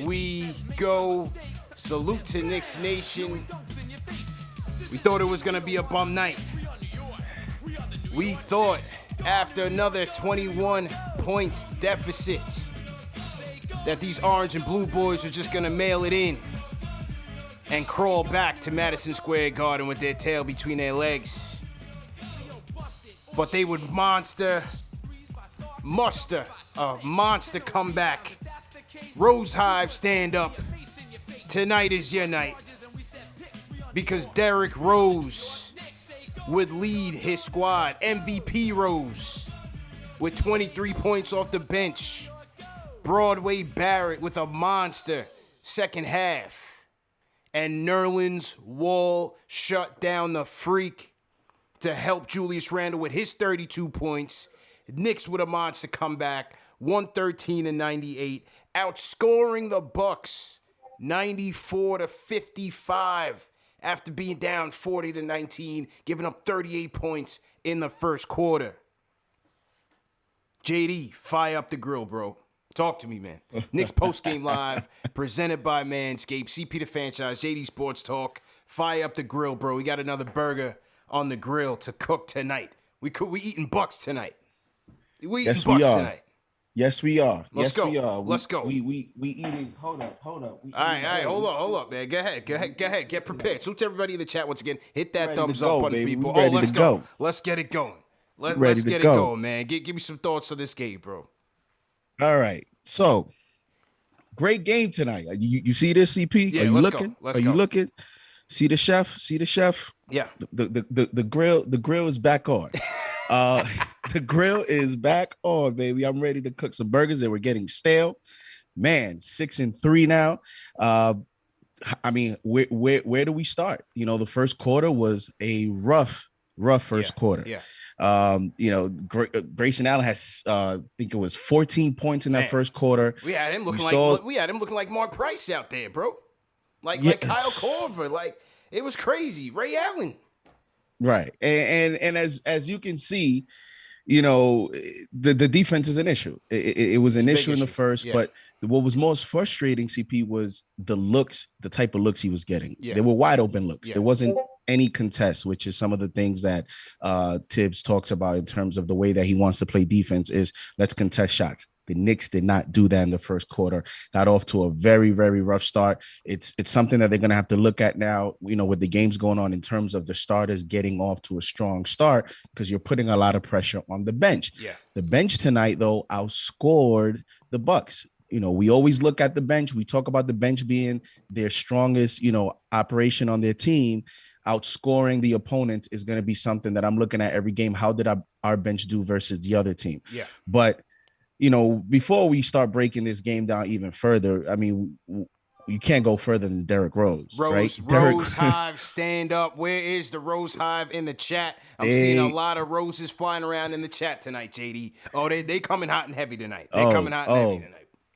we go. Salute to Knicks Nation. We thought it was going to be a bum night. We thought after another 21-point deficit that these orange and blue boys were just going to mail it in and crawl back to Madison Square Garden with their tail between their legs. But they would muster a monster comeback. Rose Hive, stand up. Tonight is your night. Because Derrick Rose would lead his squad. MVP Rose with 23 points off the bench. Broadway Barrett with a monster second half. And Nerlens Wall shut down the freak to help Julius Randle with his 32 points. Knicks with a monster comeback, 113-98, outscoring the Bucks 94-55 after being down 40-19, giving up 38 points in the first quarter. JD, fire up the grill, bro. Talk to me, man. Knicks postgame live, presented by Manscaped, CP the franchise, JD Sports Talk. Fire up the grill, bro. We got another burger on the grill to cook tonight. We eating Bucks tonight. We eating Bucks tonight. Yes, we are. Let's go. We are. Let's go. We eating. Hold up. All right. Hold up, man. Go ahead. Get prepared. Salute to everybody in the chat once again. Hit that thumbs up button, people. Oh, let's go. Let's get it going. Let's get it going, man. Give me some thoughts on this game, bro. All right. So, great game tonight. You see this, CP? Yeah, Are you let's looking? go. Are you looking? See the chef? Yeah. The grill is back on. The grill is back on, baby. I'm ready to cook some burgers that were getting stale. Man, 6-3 now. I mean, where do we start? You know, the first quarter was a rough first quarter. Yeah. Grayson Allen has, I think it was 14 points in that first quarter. We had him looking like Mark Price out there, bro. Like Kyle Korver. Like, it was crazy. Ray Allen. Right. And as you can see, you know, the defense is an issue. It was an issue in the first, but what was most frustrating, CP, was the type of looks he was getting. Yeah. They were wide open looks. Yeah. There wasn't any contest, which is some of the things that Tibbs talks about in terms of the way that he wants to play defense is let's contest shots. The Knicks did not do that in the first quarter. Got off to a very, very rough start. It's something that they're going to have to look at now, you know, with the games going on in terms of the starters getting off to a strong start because you're putting a lot of pressure on the bench. Yeah. The bench tonight, though, outscored the Bucks. You know, we always look at the bench. We talk about the bench being their strongest, you know, operation on their team. Outscoring the opponents is going to be something that I'm looking at every game. How did our bench do versus the other team? Yeah. But you know, before we start breaking this game down even further, I mean, you can't go further than Derrick Rose, right? Rose Hive, stand up. Where is the Rose Hive in the chat? I'm seeing a lot of roses flying around in the chat tonight, JD. Oh, they coming hot and heavy tonight. They coming hot and heavy tonight.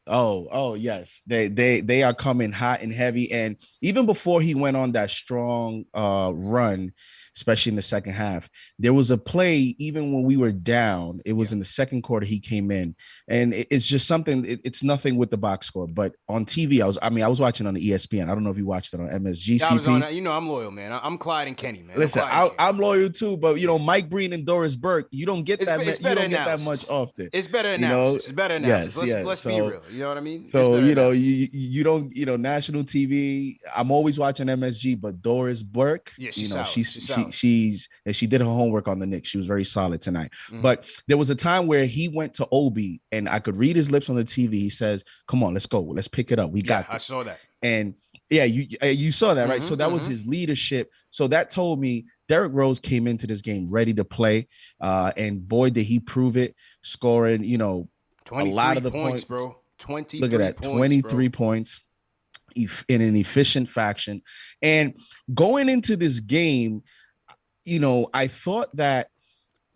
Oh, yes. They are coming hot and heavy. And even before he went on that strong run, especially in the second half, there was a play, even when we were down, it was in the second quarter he came in. And it's just something, it's nothing with the box score. But on TV, I was watching on the ESPN. I don't know if you watched it on MSG. You know, I'm loyal, man. I'm Clyde and Kenny, man. Listen, I'm loyal too, but you know, Mike Breen and Doris Burke, you don't get that much often. It's better analysis. It's better analysis. Let's be real. You know what I mean? So, you know, you don't, you know, national TV. I'm always watching MSG, but Doris Burke, you know, she did her homework on the Knicks. She was very solid tonight. Mm-hmm. But there was a time where he went to Obi and I could read his lips on the TV. He says, "Come on, let's go. Let's pick it up. We got this." I saw that. And yeah, you saw that, right? Mm-hmm, so that was his leadership. So that told me Derrick Rose came into this game ready to play. And boy, did he prove it, scoring, you know, a lot of the points, bro. 23 Look at that, points, 23 points in an efficient fashion. And going into this game, you know, I thought that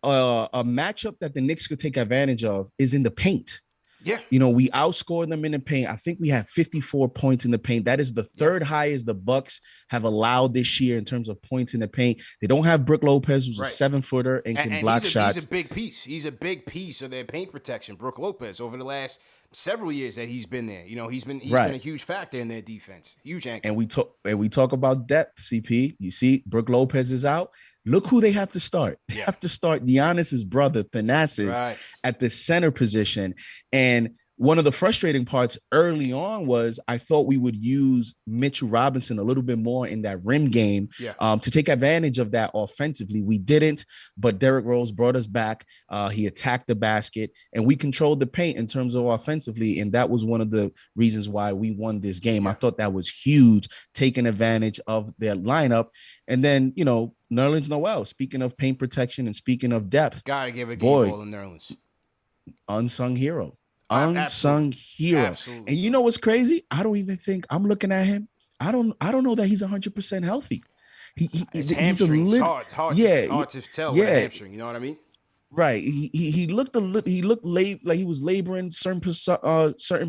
a matchup that the Knicks could take advantage of is in the paint. Yeah. You know, we outscored them in the paint. I think we have 54 points in the paint. That is the third highest the Bucks have allowed this year in terms of points in the paint. They don't have Brook Lopez, who's a 7-footer and can block shots. He's a big piece. He's a big piece of their paint protection. Brook Lopez over the last several years that he's been there. You know, he's been a huge factor in their defense. Huge anchor. And we talk about depth, CP. You see, Brook Lopez is out. Look who they have to start. They have to start Giannis's brother, Thanasis, at the center position. And one of the frustrating parts early on was I thought we would use Mitchell Robinson a little bit more in that rim game to take advantage of that offensively. We didn't, but Derrick Rose brought us back. He attacked the basket, and we controlled the paint in terms of offensively, and that was one of the reasons why we won this game. I thought that was huge, taking advantage of their lineup. And then, you know, Nerlens Noel, speaking of paint protection and speaking of depth. Gotta give a game ball to Nerlens. Unsung hero. Hero. Absolutely. And you know what's crazy? I don't even think I'm looking at him. I don't know that he's 100% healthy. He's hard to tell with a hamstring. You know what I mean? Right. He looked like he was laboring certain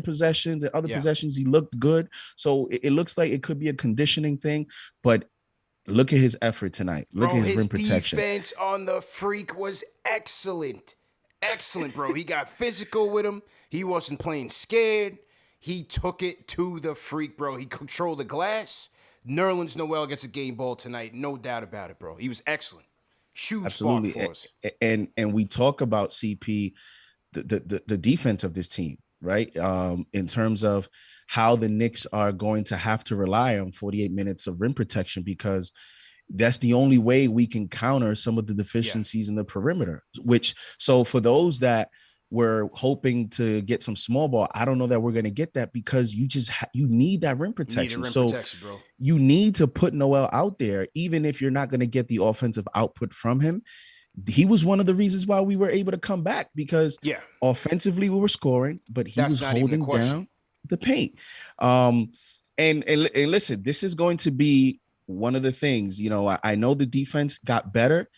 possessions and other possessions. He looked good. So it looks like it could be a conditioning thing. But look at his effort tonight. Look at his rim protection. His defense on the freak was excellent. Excellent, bro. He got physical with him. He wasn't playing scared. He took it to the freak, bro. He controlled the glass. Nerlens Noel gets a game ball tonight. No doubt about it, bro. He was excellent. Huge spark for us. And we talk about CP, the defense of this team, right? In terms of how the Knicks are going to have to rely on 48 minutes of rim protection, because that's the only way we can counter some of the deficiencies in the perimeter. So for those that were hoping to get some small ball, I don't know that we're going to get that, because you just you need that rim protection. Bro. You need to put Noel out there, even if you're not going to get the offensive output from him. He was one of the reasons why we were able to come back, because offensively we were scoring, but he was holding down the paint. And listen, this is going to be one of the things, you know, I know the defense got better,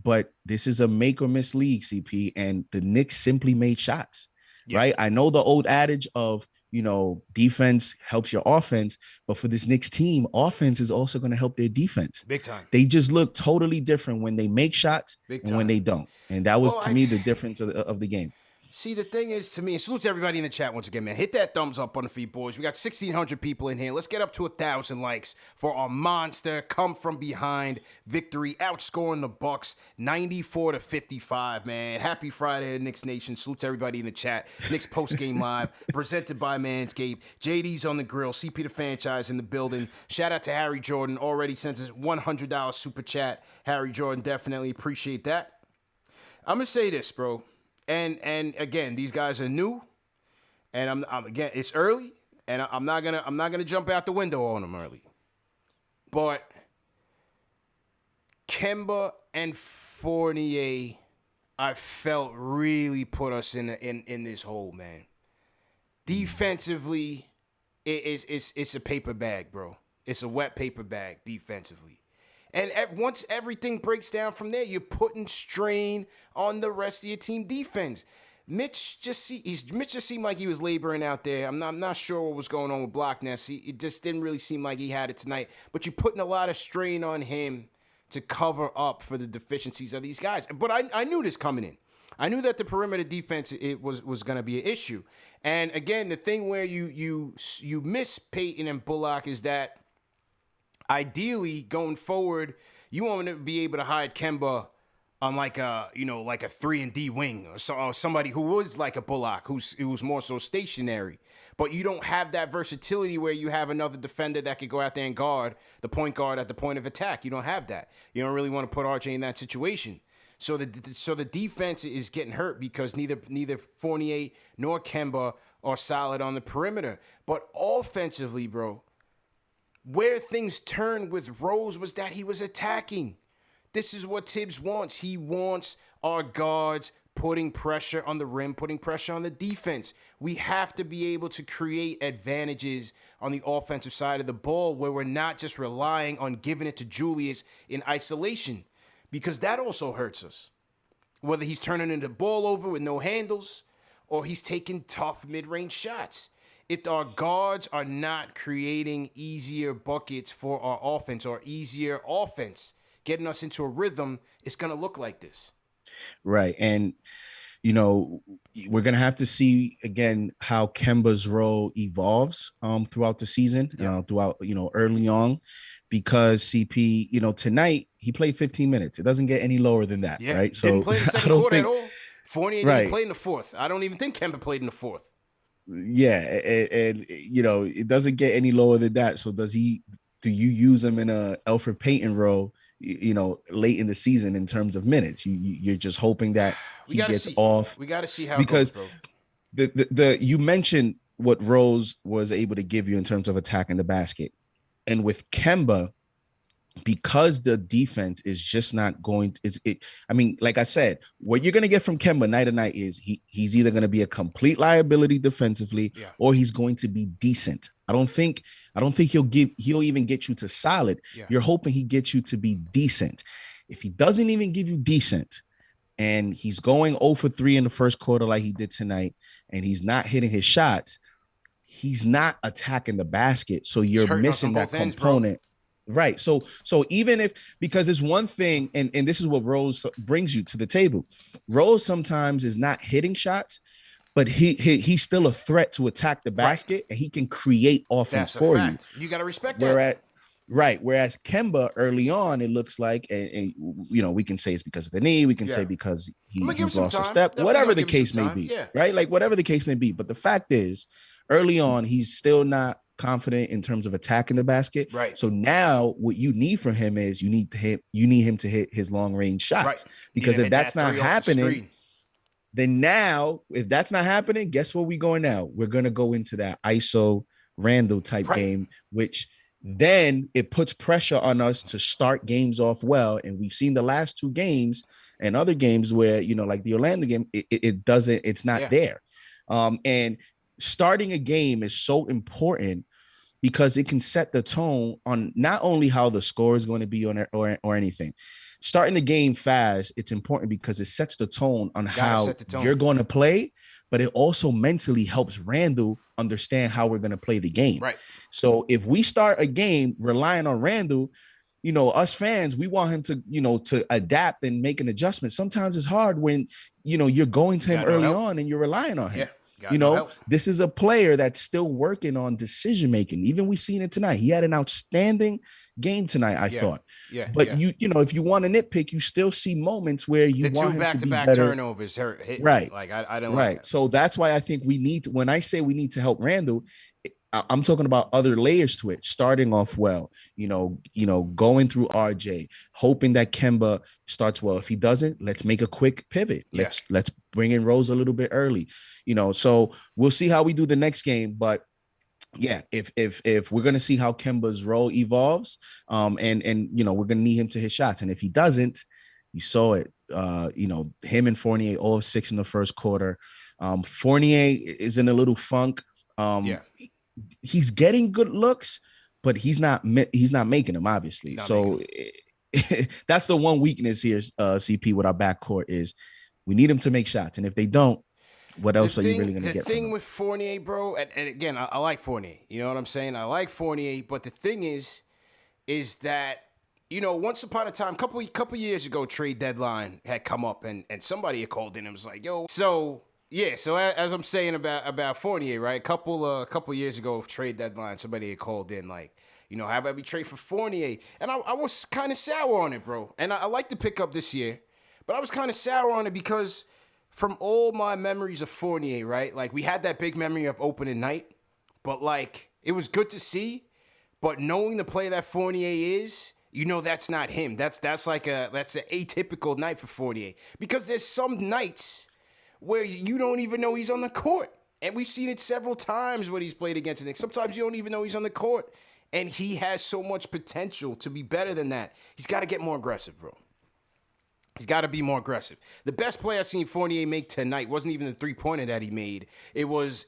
but this is a make or miss league, CP, and the Knicks simply made shots, right? I know the old adage of, you know, defense helps your offense, but for this Knicks team, offense is also going to help their defense. Big time. They just look totally different when they make shots and when they don't. And that was, to me, the difference of the game. See, the thing is, to me, and salute to everybody in the chat once again, man. Hit that thumbs up on the feed, boys. We got 1,600 people in here. Let's get up to 1,000 likes for our monster come from behind victory, outscoring the Bucks 94-55, man. Happy Friday to Knicks Nation. Salute to everybody in the chat. Knicks Postgame Live, presented by Manscaped. JD's on the grill. CP the franchise in the building. Shout out to Harry Jordan. Already sent us $100 super chat. Harry Jordan, definitely appreciate that. I'm going to say this, bro. And again, these guys are new, and I'm again, it's early, and I'm not gonna jump out the window on them early. But Kemba and Fournier, I felt really put us in this hole, man. Defensively, it's a paper bag, bro. It's a wet paper bag defensively. And once everything breaks down from there, you're putting strain on the rest of your team defense. Mitch just seemed like he was laboring out there. I'm not sure what was going on with Blockness. It just didn't really seem like he had it tonight. But you're putting a lot of strain on him to cover up for the deficiencies of these guys. But I knew this coming in. I knew that the perimeter defense was going to be an issue. And again, the thing where you miss Peyton and Bullock is that ideally, going forward, you want to be able to hide Kemba on like a 3-and-D wing or somebody who was like a Bullock, who's more so stationary. But you don't have that versatility where you have another defender that could go out there and guard the point guard at the point of attack. You don't have that. You don't really want to put RJ in that situation. So the defense is getting hurt because neither Fournier nor Kemba are solid on the perimeter. But offensively, bro, where things turned with Rose was that he was attacking. This is what Tibbs wants. He wants our guards putting pressure on the rim, putting pressure on the defense. We have to be able to create advantages on the offensive side of the ball where we're not just relying on giving it to Julius in isolation, because that also hurts us. Whether he's turning the ball over with no handles or he's taking tough mid-range shots. If our guards are not creating easier buckets for our offense or easier offense, getting us into a rhythm, it's going to look like this. Right. And you know, we're gonna have to see again how Kemba's role evolves throughout the season, throughout, you know, early on, because CP, you know, tonight he played 15 minutes. It doesn't get any lower than that, right? Didn't So play in the I second don't quarter at think, all. Fournier didn't right. play in the fourth. I don't even think Kemba played in the fourth. Yeah, and you know, it doesn't get any lower than that. So do you use him in a Elfrid Payton role, you know, late in the season in terms of minutes? You're just hoping that he gets off. We got to see how it goes, Because bro. the you mentioned what Rose was able to give you in terms of attacking the basket, and with Kemba, because the defense is just not going to, I mean, like I said, what you're going to get from Kemba night to night is he's either going to be a complete liability defensively, or he's going to be decent. I don't think he'll even get you to solid. You're hoping he gets you to be decent. If he doesn't even give you decent, and he's going 0 for 3 in the first quarter like he did tonight, and he's not hitting his shots, he's not attacking the basket. So you're missing that component. Right. So even if, because it's one thing, and this is what Rose brings you to the table. Rose sometimes is not hitting shots, but he's still a threat to attack the basket, and he can create offense for you. You got to respect that. Whereas Kemba early on, it looks like, and you know, we can say it's because of the knee, we can say because he's lost a step, whatever the case may be, right? Like whatever the case may be. But the fact is, early on, he's still not confident in terms of attacking the basket. Right. So now what you need from him is you need him to hit his long range shots. Because if that's not happening, then now if that's not happening, guess where we going now? We're gonna go into that ISO Randall type game, which then it puts pressure on us to start games off well. And we've seen the last 2 games and other games where, you know, like the Orlando game, it's not there. And starting a game is so important because it can set the tone on not only how the score is going to be on it or anything. Starting the game fast, it's important because it sets the tone on how you're going to play, but it also mentally helps Randall understand how we're going to play the game. Right. So if we start a game relying on Randall, you know, us fans, we want him to, you know, to adapt and make an adjustment. Sometimes it's hard when, you know, you're going to him early on and you're relying on him. You know, this is a player that's still working on decision making. Even we seen it tonight. He had an outstanding game tonight, I thought. But you know, if you want to nitpick, you still see moments where you want him to be better. Turnovers hit, right? Like I don't like that. So that's why I think we need to, when I say we need to help Randall, I'm talking about other layers to it. Starting off well, you know, going through RJ, hoping that Kemba starts well. If he doesn't, let's make a quick pivot. Let's bring in Rose a little bit early, you know. So we'll see how we do the next game. But yeah, if we're gonna see how Kemba's role evolves, and you know, we're gonna need him to hit shots. And if he doesn't, you saw it. You know, him and Fournier all 6 in the first quarter. Fournier is in a little funk. He's getting good looks, but he's not making them, obviously. So that's the one weakness here, CP, with our backcourt is we need him to make shots. And if they don't, what else are you really going to get from him? The thing with Fournier, bro, and again, I like Fournier. You know what I'm saying? I like Fournier, but the thing is that, you know, once upon a time, couple years ago, trade deadline had come up, and somebody had called in and was like, yo, so as I'm saying about Fournier, right? A couple years ago, trade deadline, somebody had called in like, you know, how about we trade for Fournier? And I was kind of sour on it, bro. And I like to pick up this year, but I was kind of sour on it because from all my memories of Fournier, right? Like we had that big memory of opening night, but like it was good to see. But knowing the player that Fournier is, you know, that's not him. That's an atypical night for Fournier because there's some nights where you don't even know he's on the court. And we've seen it several times when he's played against the Knicks. Sometimes you don't even know he's on the court. And he has so much potential to be better than that. He's got to get more aggressive, bro. He's got to be more aggressive. The best play I've seen Fournier make tonight wasn't even the three-pointer that he made. It was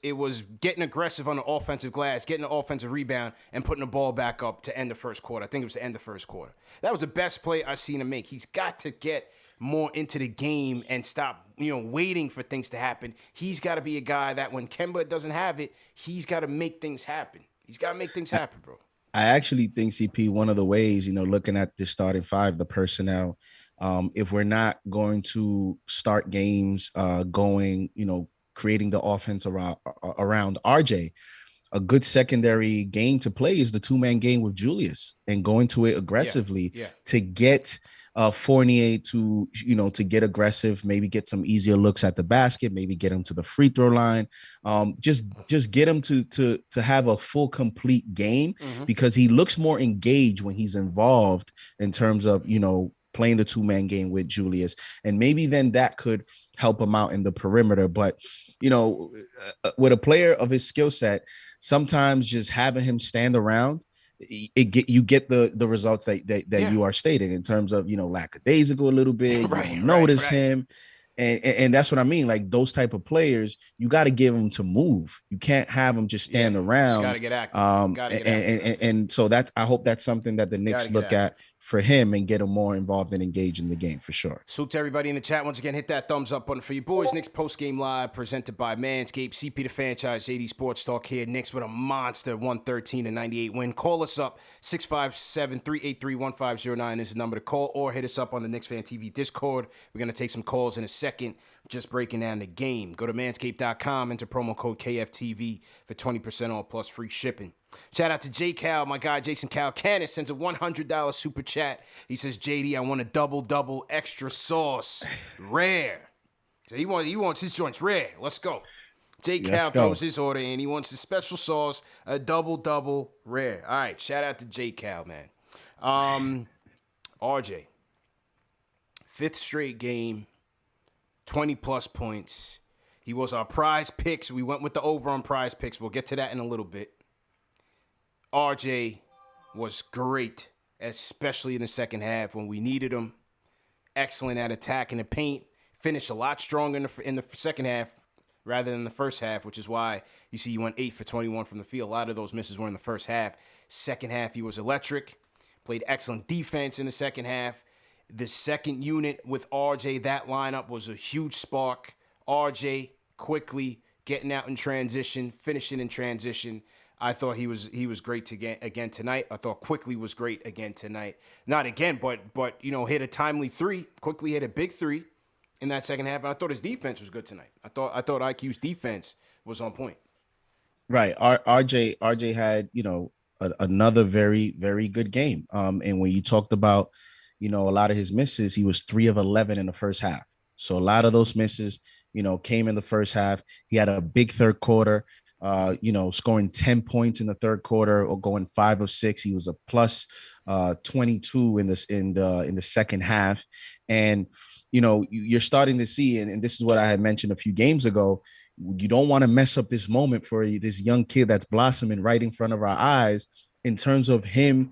getting aggressive on the offensive glass, getting an offensive rebound, and putting the ball back up to end the first quarter. I think it was to end the first quarter. That was the best play I've seen him make. He's got to get more into the game and stop, you know, waiting for things to happen. He's got to be a guy that when Kemba doesn't have it, he's got to make things happen. He's got to make things happen, bro. I actually think, CP, one of the ways, you know, looking at the starting five, the personnel, If we're not going to start games going, creating the offense around RJ, a good secondary game to play is the 2-man game with Julius and going to it aggressively to get Fournier to get aggressive, maybe get some easier looks at the basket, maybe get him to the free throw line. Just get him to have a full, complete game, because he looks more engaged when he's involved in terms of, playing the 2-man game with Julius. And maybe then that could help him out in the perimeter. But, with a player of his skill set, sometimes just having him stand around, you get the results that you are stating in terms of, lackadaisical a little bit. You don't notice him. And that's what I mean. Like those type of players, you got to give them to move. You can't have them just stand around. Got to get active. And so I hope that's something that the Knicks look at for him and get him more involved and engaged in the game for sure. Salute to everybody in the chat. Once again, hit that thumbs up button for your boys. Knicks Post Game Live presented by Manscaped. CP the franchise, JD Sports Talk here. Knicks with a monster 113-98 win. Call us up 657-383-1509 is the number to call, or hit us up on the KnicksFanTV Discord. We're gonna take some calls in a second. Just breaking down the game. Go to manscaped.com, enter promo code KFTV for 20% off plus free shipping. Shout out to J Cal, my guy Jason Cal Canis sends a $100 super chat. He says, JD, I want a double extra sauce, rare. So he wants his joints rare. Let's go. J Cal throws his order in. He wants the special sauce, a double rare. All right, shout out to J Cal, man. RJ, 5th straight game, 20-plus points. He was our prize picks. We went with the over on prize picks. We'll get to that in a little bit. RJ was great, especially in the second half when we needed him. Excellent at attacking the paint. Finished a lot stronger in the second half rather than the first half, which is why you see he went 8 for 21 from the field. A lot of those misses were in the first half. Second half, he was electric. Played excellent defense in the second half. The second unit with RJ, that lineup was a huge spark. RJ quickly getting out in transition, finishing in transition. I thought he was great again tonight. I thought Quickly was great again tonight. Not again, but hit a timely 3. Quickly hit a big 3 in that second half. And I thought his defense was good tonight. I thought IQ's defense was on point. Right. RJ had, another very, very good game. And when you talked about, a lot of his misses, he was 3 of 11 in the first half. So a lot of those misses, came in the first half. He had a big third quarter. Scoring 10 points in the third quarter or going 5 of 6. He was a plus 22 in the second half. And, you're starting to see, and this is what I had mentioned a few games ago, you don't want to mess up this moment for this young kid that's blossoming right in front of our eyes in terms of him,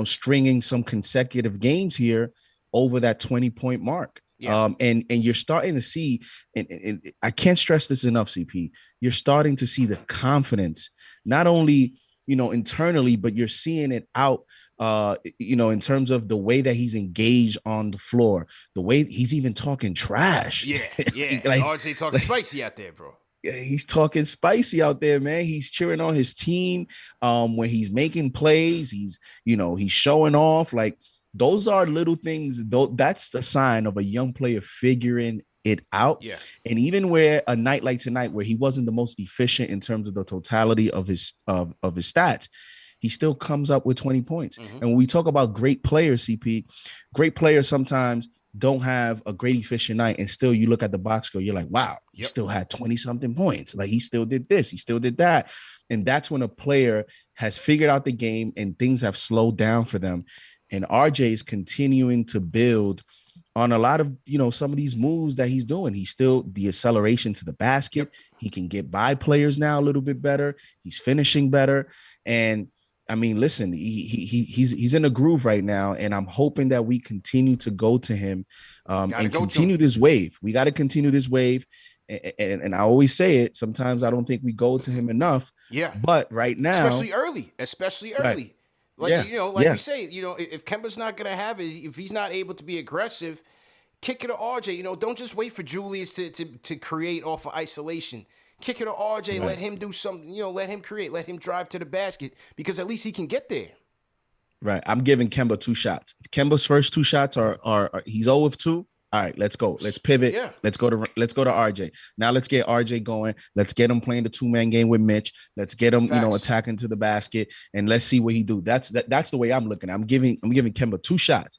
stringing some consecutive games here over that 20-point mark. Yeah. And you're starting to see, and I can't stress this enough, CP, you're starting to see the confidence, not only, internally, but you're seeing it out, in terms of the way that he's engaged on the floor, the way he's even talking trash. Yeah. RJ talking spicy out there, bro. Yeah, he's talking spicy out there, man. He's cheering on his team. When he's making plays, he's showing off. Like, those are little things, though. That's the sign of a young player figuring it out. Yeah. And even where a night like tonight, where he wasn't the most efficient in terms of the totality of his stats, he still comes up with 20 points. Mm-hmm. And when we talk about great players, CP, great players sometimes don't have a great efficient night, and still you look at the box score, you're like, wow, he still had 20-something points. Like, he still did this, he still did that. And that's when a player has figured out the game and things have slowed down for them. And RJ is continuing to build on a lot of, some of these moves that he's doing. He's still the acceleration to the basket. Yep. He can get by players now a little bit better. He's finishing better. And I mean, listen, he's in a groove right now. And I'm hoping that we continue to go to him and continue this wave. We got to continue this wave. And I always say it. Sometimes I don't think we go to him enough. Yeah. But right now, especially early. Right. Like, we say, if Kemba's not going to have it, if he's not able to be aggressive, kick it to RJ. Don't just wait for Julius to create off of isolation. Kick it to RJ, right. Let him do something, let him create, let him drive to the basket, because at least he can get there. Right. I'm giving Kemba 2 shots. If Kemba's first 2 shots are he's 0 of 2. All right, let's go. Let's pivot. Yeah. Let's go to RJ. Now let's get RJ going. Let's get him playing the 2-man game with Mitch. Let's get him, attacking to the basket, and let's see what he do. That's the way I'm looking. I'm giving Kemba 2 shots.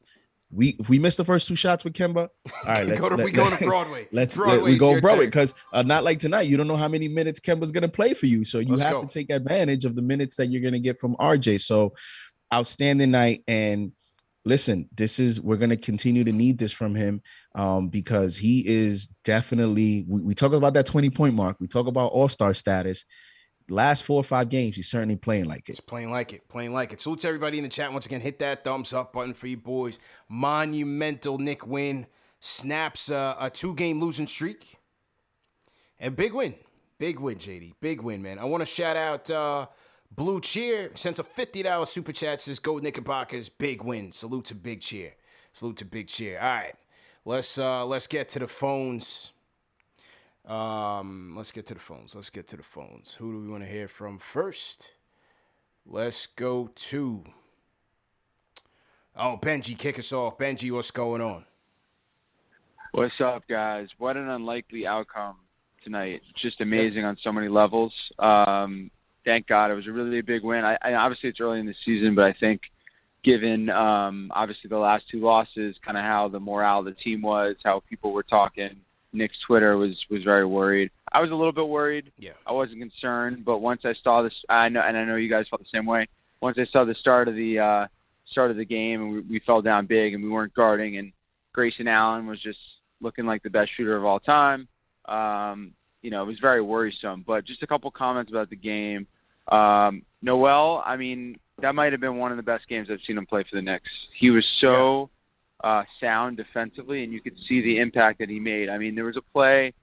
If we miss the first 2 shots with Kemba, all right, we go to Broadway. We go Broadway because not like tonight. You don't know how many minutes Kemba's gonna play for you, so you have to take advantage of the minutes that you're gonna get from RJ. So outstanding night. And listen, we're going to continue to need this from him because he is definitely, we talk about that 20-point mark. We talk about all-star status. Last 4 or 5 games, he's certainly playing like it. He's playing like it. Salute to everybody in the chat. Once again, hit that thumbs up button for you boys. Monumental Knick win. Snaps a 2-game losing streak. And big win, JD. Big win, man. I want to shout out Blue Cheer. Sends a $50 super chat. Says, go Knickerbockers. Big win. Salute to Big Cheer. All right. Let's get to the phones. Let's get to the phones. Who do we want to hear from first? Let's go to Benji. Kick us off. Benji, what's going on? What's up, guys? What an unlikely outcome tonight. Just amazing on so many levels. Thank God. It was a really big win. I obviously it's early in the season, but I think given obviously the last 2 losses, kind of how the morale of the team was, how people were talking, Knicks Twitter was very worried. I was a little bit worried. Yeah. I wasn't concerned, but once I saw this, I know you guys felt the same way. Once I saw the start of the game and we fell down big and we weren't guarding, and Grayson Allen was just looking like the best shooter of all time. It was very worrisome. But just a couple comments about the game. Noel, I mean, that might have been one of the best games I've seen him play for the Knicks. He was so sound defensively, and you could see the impact that he made. I mean, there was a play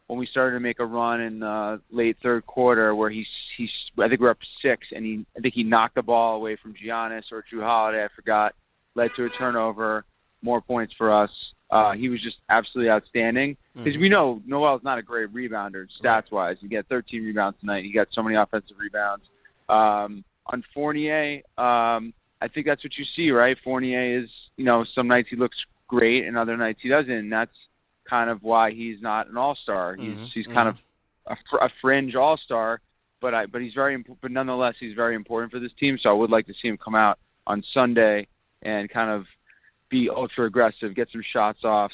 when we started to make a run in the late third quarter where I think we're up 6, and I think he knocked the ball away from Giannis or Drew Holiday, I forgot, led to a turnover, more points for us. He was just absolutely outstanding because we know Noel's not a great rebounder stats-wise. He got 13 rebounds tonight. He got so many offensive rebounds. On Fournier, I think that's what you see, right? Fournier is, some nights he looks great and other nights he doesn't. And that's kind of why he's not an all-star. He's kind of a fringe all-star, but he's but nonetheless, he's very important for this team. So I would like to see him come out on Sunday and kind of be ultra aggressive, get some shots off,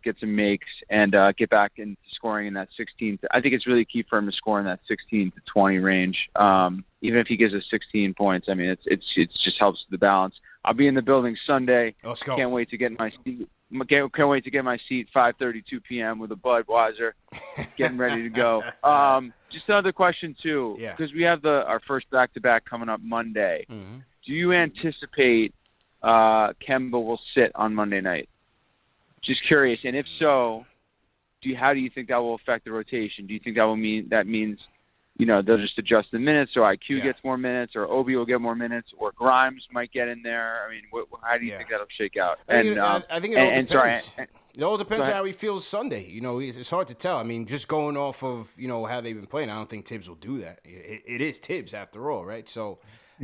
get some makes, and get back into scoring in that 16. I think it's really key for him to score in that 16 to 20 range. Even if he gives us 16 points, I mean, it's just helps the balance. I'll be in the building Sunday. Let's go. Can't wait to get my seat. Can't wait to get my seat. 5:32 p.m. with a Budweiser, getting ready to go. Just another question too, because we have our first back-to-back coming up Monday. Mm-hmm. Do you anticipate Kemba will sit on Monday night? Just curious, and if so, how do you think that will affect the rotation? Do you think that means they'll just adjust the minutes, so IQ gets more minutes, or Obi will get more minutes, or Grimes might get in there? I mean, how do you think that'll shake out? I think it all depends. It all depends how he feels Sunday. It's hard to tell. I mean, just going off of how they've been playing, I don't think Tibbs will do that. It is Tibbs after all, right? So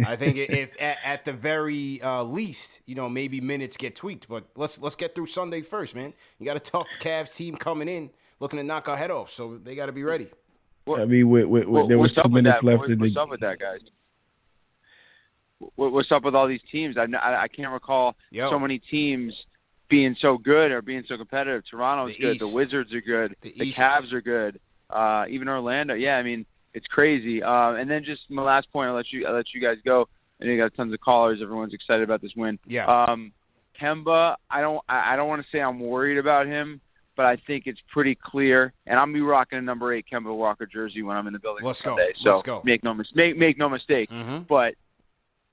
I think if at the very least, maybe minutes get tweaked. But let's get through Sunday first, man. You got a tough Cavs team coming in, looking to knock our head off, so they got to be ready. I mean, there was 2 minutes left in the game. What's up with that, guys? What's up with all these teams? I can't recall so many teams being so good or being so competitive. Toronto's good. The Wizards are good. The Cavs are good. Even Orlando. Yeah, I mean, it's crazy. And then just my last point, I'll let you guys go. I know you got tons of callers. Everyone's excited about this win. Yeah. Kemba, I don't want to say I'm worried about him, but I think it's pretty clear. And I'm gonna be rocking a number 8 Kemba Walker jersey when I'm in the building Sunday. Let's go. Make no mistake. Mm-hmm. But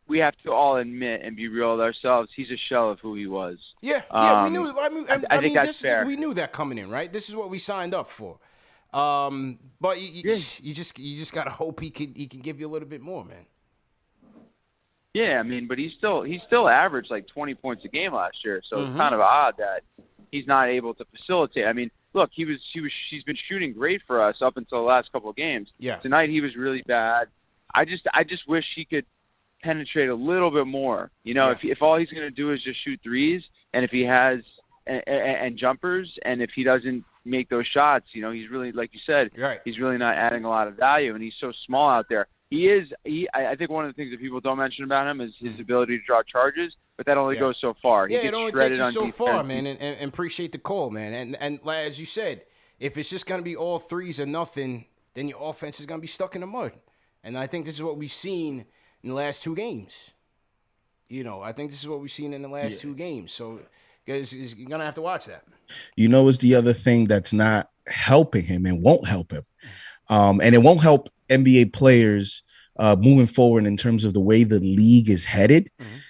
we have to all admit and be real with ourselves. He's a shell of who he was. Yeah, we knew. I think that's fair. We knew that coming in, right? This is what we signed up for. But you just gotta hope he can give you a little bit more, man. Yeah, I mean, but he's still averaged like 20 points a game last year, so it's kind of odd that he's not able to facilitate. I mean, look, he's been shooting great for us up until the last couple of games. Yeah. Tonight he was really bad. I just wish he could penetrate a little bit more. You know, if all he's going to do is just shoot threes, and if he has and jumpers, and if he doesn't make those shots, you know, he's really, like you said, he's really not adding a lot of value, and he's so small out there. I think one of the things that people don't mention about him is his ability to draw charges, but that only goes so far. Yeah, it only takes you so far, man, and appreciate the call, man. And as you said, if it's just going to be all threes or nothing, then your offense is going to be stuck in the mud. And I think this is what we've seen in the last 2 games. You know, I think this is what we've seen in the last 2 games. So, guys, you're going to have to watch that. You know, it's the other thing that's not helping him and won't help him. And it won't help NBA players moving forward in terms of the way the league is headed.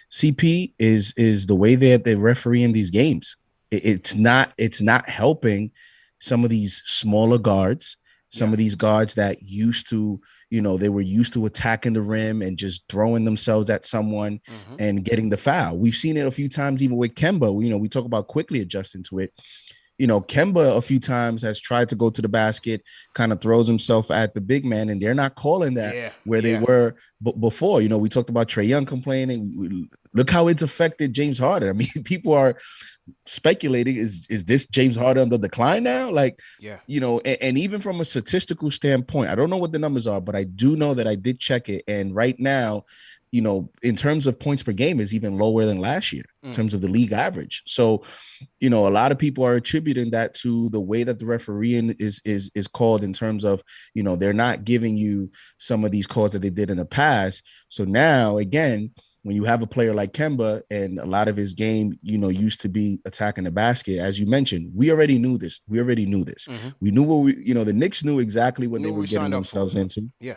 CP is the way that they're refereeing these games. It's not helping some of these smaller guards, some of these guards that used to, you know, they were used to attacking the rim and just throwing themselves at someone and getting the foul. We've seen it a few times, even with Kemba. You know, we talk about quickly adjusting to it. You know, Kemba a few times has tried to go to the basket, kind of throws himself at the big man, and they're not calling that where they were before. You know, we talked about Trae Young complaining. Look how it's affected James Harden. I mean, people are speculating, is this James Harden on the decline now? Like, you know, and even from a statistical standpoint, I don't know what the numbers are, but I do know that I did check it. And right now, you know, in terms of points per game is even lower than last year in terms of the league average. So, you know, a lot of people are attributing that to the way that the refereeing is called in terms of, you know, they're not giving you some of these calls that they did in the past. So now, again, when you have a player like Kemba and a lot of his game, you know, used to be attacking the basket, as you mentioned, we already knew this. We knew what you know, the Knicks knew exactly what they were getting themselves into. Yeah.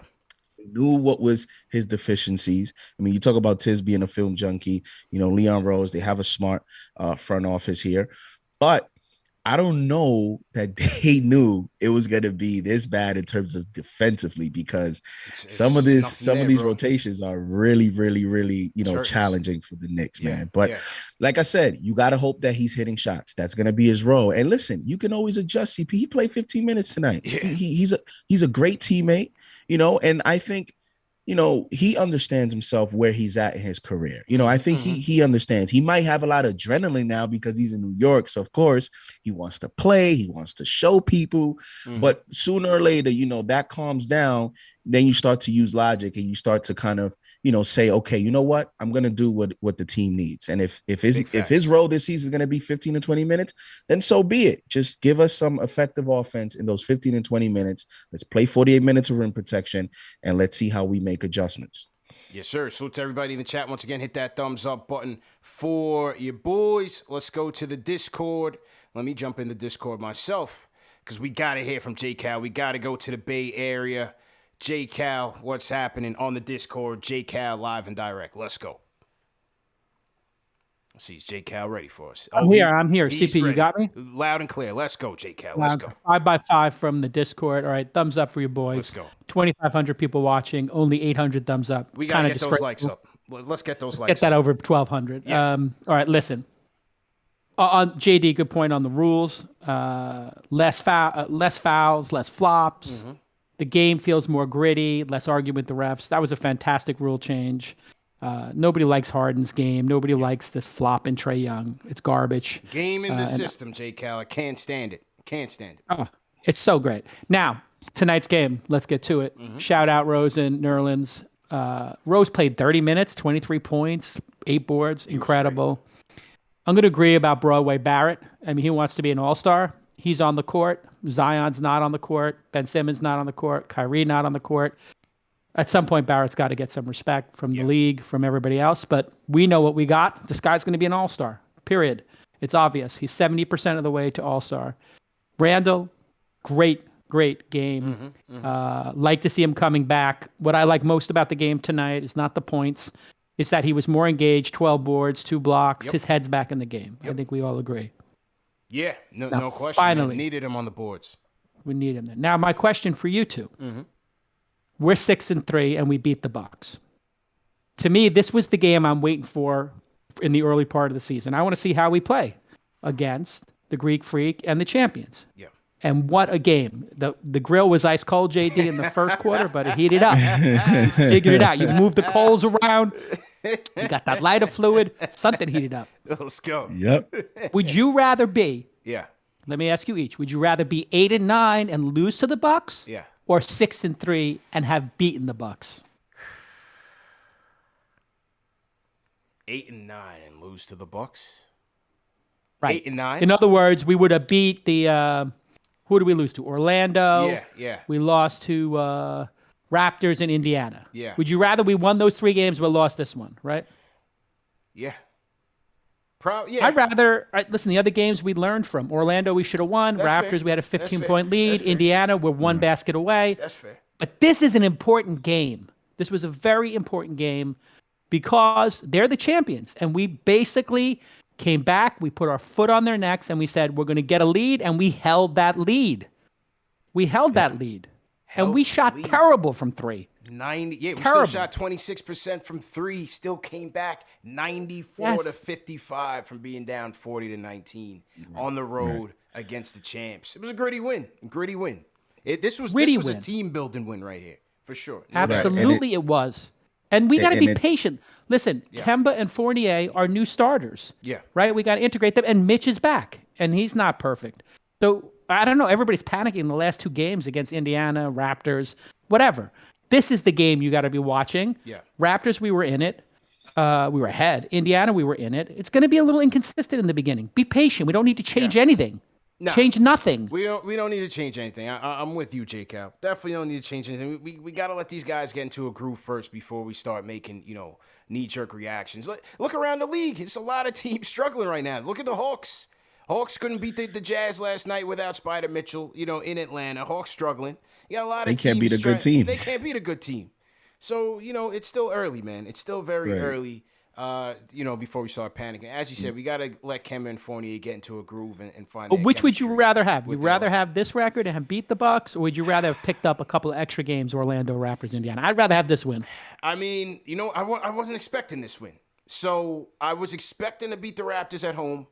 Knew what was his deficiencies. I mean, you talk about Tiz being a film junkie, you know, Leon Rose, they have a smart front office here, but I don't know that they knew it was going to be this bad in terms of defensively, because some of these rotations are really, really, really, you know, challenging for the Knicks, man. But like I said, you got to hope that he's hitting shots. That's going to be his role. And listen, you can always adjust. CP, he played 15 minutes tonight. He's a great teammate. You know, and I think, you know, he understands himself where he's at in his career. You know, I think he understands. He might have a lot of adrenaline now because he's in New York. So, of course, he wants to play. He wants to show people. But sooner or later, you know, that calms down. Then you start to use logic and you start to kind of, you know, say, okay, you know what? I'm going to do what the team needs. And if his role this season is going to be 15 to 20 minutes, then so be it. Just give us some effective offense in those 15 and 20 minutes. Let's play 48 minutes of rim protection and let's see how we make adjustments. Yes, sir. So to everybody in the chat, once again, hit that thumbs up button for your boys. Let's go to the Discord. Let me jump in the Discord myself because we got to hear from J. Cal. We got to go to the Bay Area. J. Cal, what's happening on the Discord? J. Cal live and direct. Let's go. Let's see, is J. Cal ready for us? I'm here. CP, ready. You got me? Loud and clear. Let's go, J. Cal. Let's go. 5x5 from the Discord. All right, thumbs up for you boys. Let's go. 2,500 people watching, only 800 thumbs up. We got to get those likes up. Let's get those likes Get that over 1,200. Yeah. All right, listen. On JD, good point on the rules. Less fouls, less flops. The game feels more gritty, less argument with the refs. That was a fantastic rule change. Nobody likes Harden's game. Nobody likes this flop in Trae Young. It's garbage. Game in the system, J. Cal. I can't stand it. Oh, it's so great. Now, tonight's game, let's get to it. Shout out Rose and Nerlens. Rose played 30 minutes, 23 points, 8 boards. Incredible. I'm going to agree about Broadway Barrett. I mean, he wants to be an all-star. He's on the court. Zion's not on the court. Ben Simmons not on the court. Kyrie not on the court. At some point, Barrett's got to get some respect from the league, from everybody else. But we know what we got. This guy's going to be an all-star, period. It's obvious. He's 70% of the way to all-star. Randall, great game. Like to see him coming back. What I like most about the game tonight is not the points. It's that he was more engaged, 12 boards, 2 blocks. His head's back in the game. I think we all agree. Yeah, no question. Finally, we needed him on the boards. We need him there. Now, my question for you two. We're 6-3, and we beat the Bucks. To me, this was the game I'm waiting for in the early part of the season. I want to see how we play against the Greek Freak and the champions. Yeah. And what a game. The grill was ice cold, JD, in the first quarter, but it heated up. You figured it out. You moved the coals around. You got that lighter fluid. Something heated up. Let's go. Yep. Would you rather be, Yeah. let me ask you each, would you rather be 8-9 and lose to the Bucks? Yeah. Or 6-3 and have beaten the Bucks? 8-9 and lose to the Bucks. Right. 8-9. In other words, we would have beat the who did we lose to? Orlando. Yeah. We lost to Raptors and Indiana. Yeah. Would you rather we won those 3 games but lost this one, right? Yeah. Yeah. I'd rather listen. The other games we learned from Orlando, we should have won. That's Raptors, fair. we had a That's 15-point fair. lead. That's fair. Indiana, we're one basket away. That's fair. But this is an important game. This was a very important game because they're the champions, and we basically came back. We put our foot on their necks, and we said we're going to get a lead, and we held that lead. And we shot terrible from 3. 90. Yeah, we Terrible. still shot 26% from 3. Still came back 94 to 55 from being down 40 to 19 on the road against the champs. It was a gritty win. This was a team building win right here for sure. Absolutely, it was. And we got to be patient. Listen, Kemba and Fournier are new starters. Yeah. Right? We got to integrate them. And Mitch is back, and he's not perfect. So, I don't know. Everybody's panicking in the last 2 games against Indiana, Raptors, whatever. This is the game you got to be watching. Yeah. Raptors, we were in it. We were ahead. Indiana, we were in it. It's going to be a little inconsistent in the beginning. Be patient. We don't need to change anything. No. Change nothing. We don't need to change anything. I'm with you, J. Cal. Definitely don't need to change anything. We got to let these guys get into a groove first before we start making, knee-jerk reactions. Look around the league. It's a lot of teams struggling right now. Look at the Hawks. Hawks couldn't beat the Jazz last night without Spider Mitchell, in Atlanta. Hawks struggling. You got a lot of teams. They can't beat a good team. They can't beat a good team. So, it's still early, man. It's still very early, before we start panicking. As you said, we got to let Kemba and Fournier get into a groove and find But which would you chemistry rather have? Would with you rather have this record and have beat the Bucks, or would you rather have picked up a couple of extra games, Orlando, Raptors, Indiana? I'd rather have this win. I mean, I wasn't expecting this win. So I was expecting to beat the Raptors at home.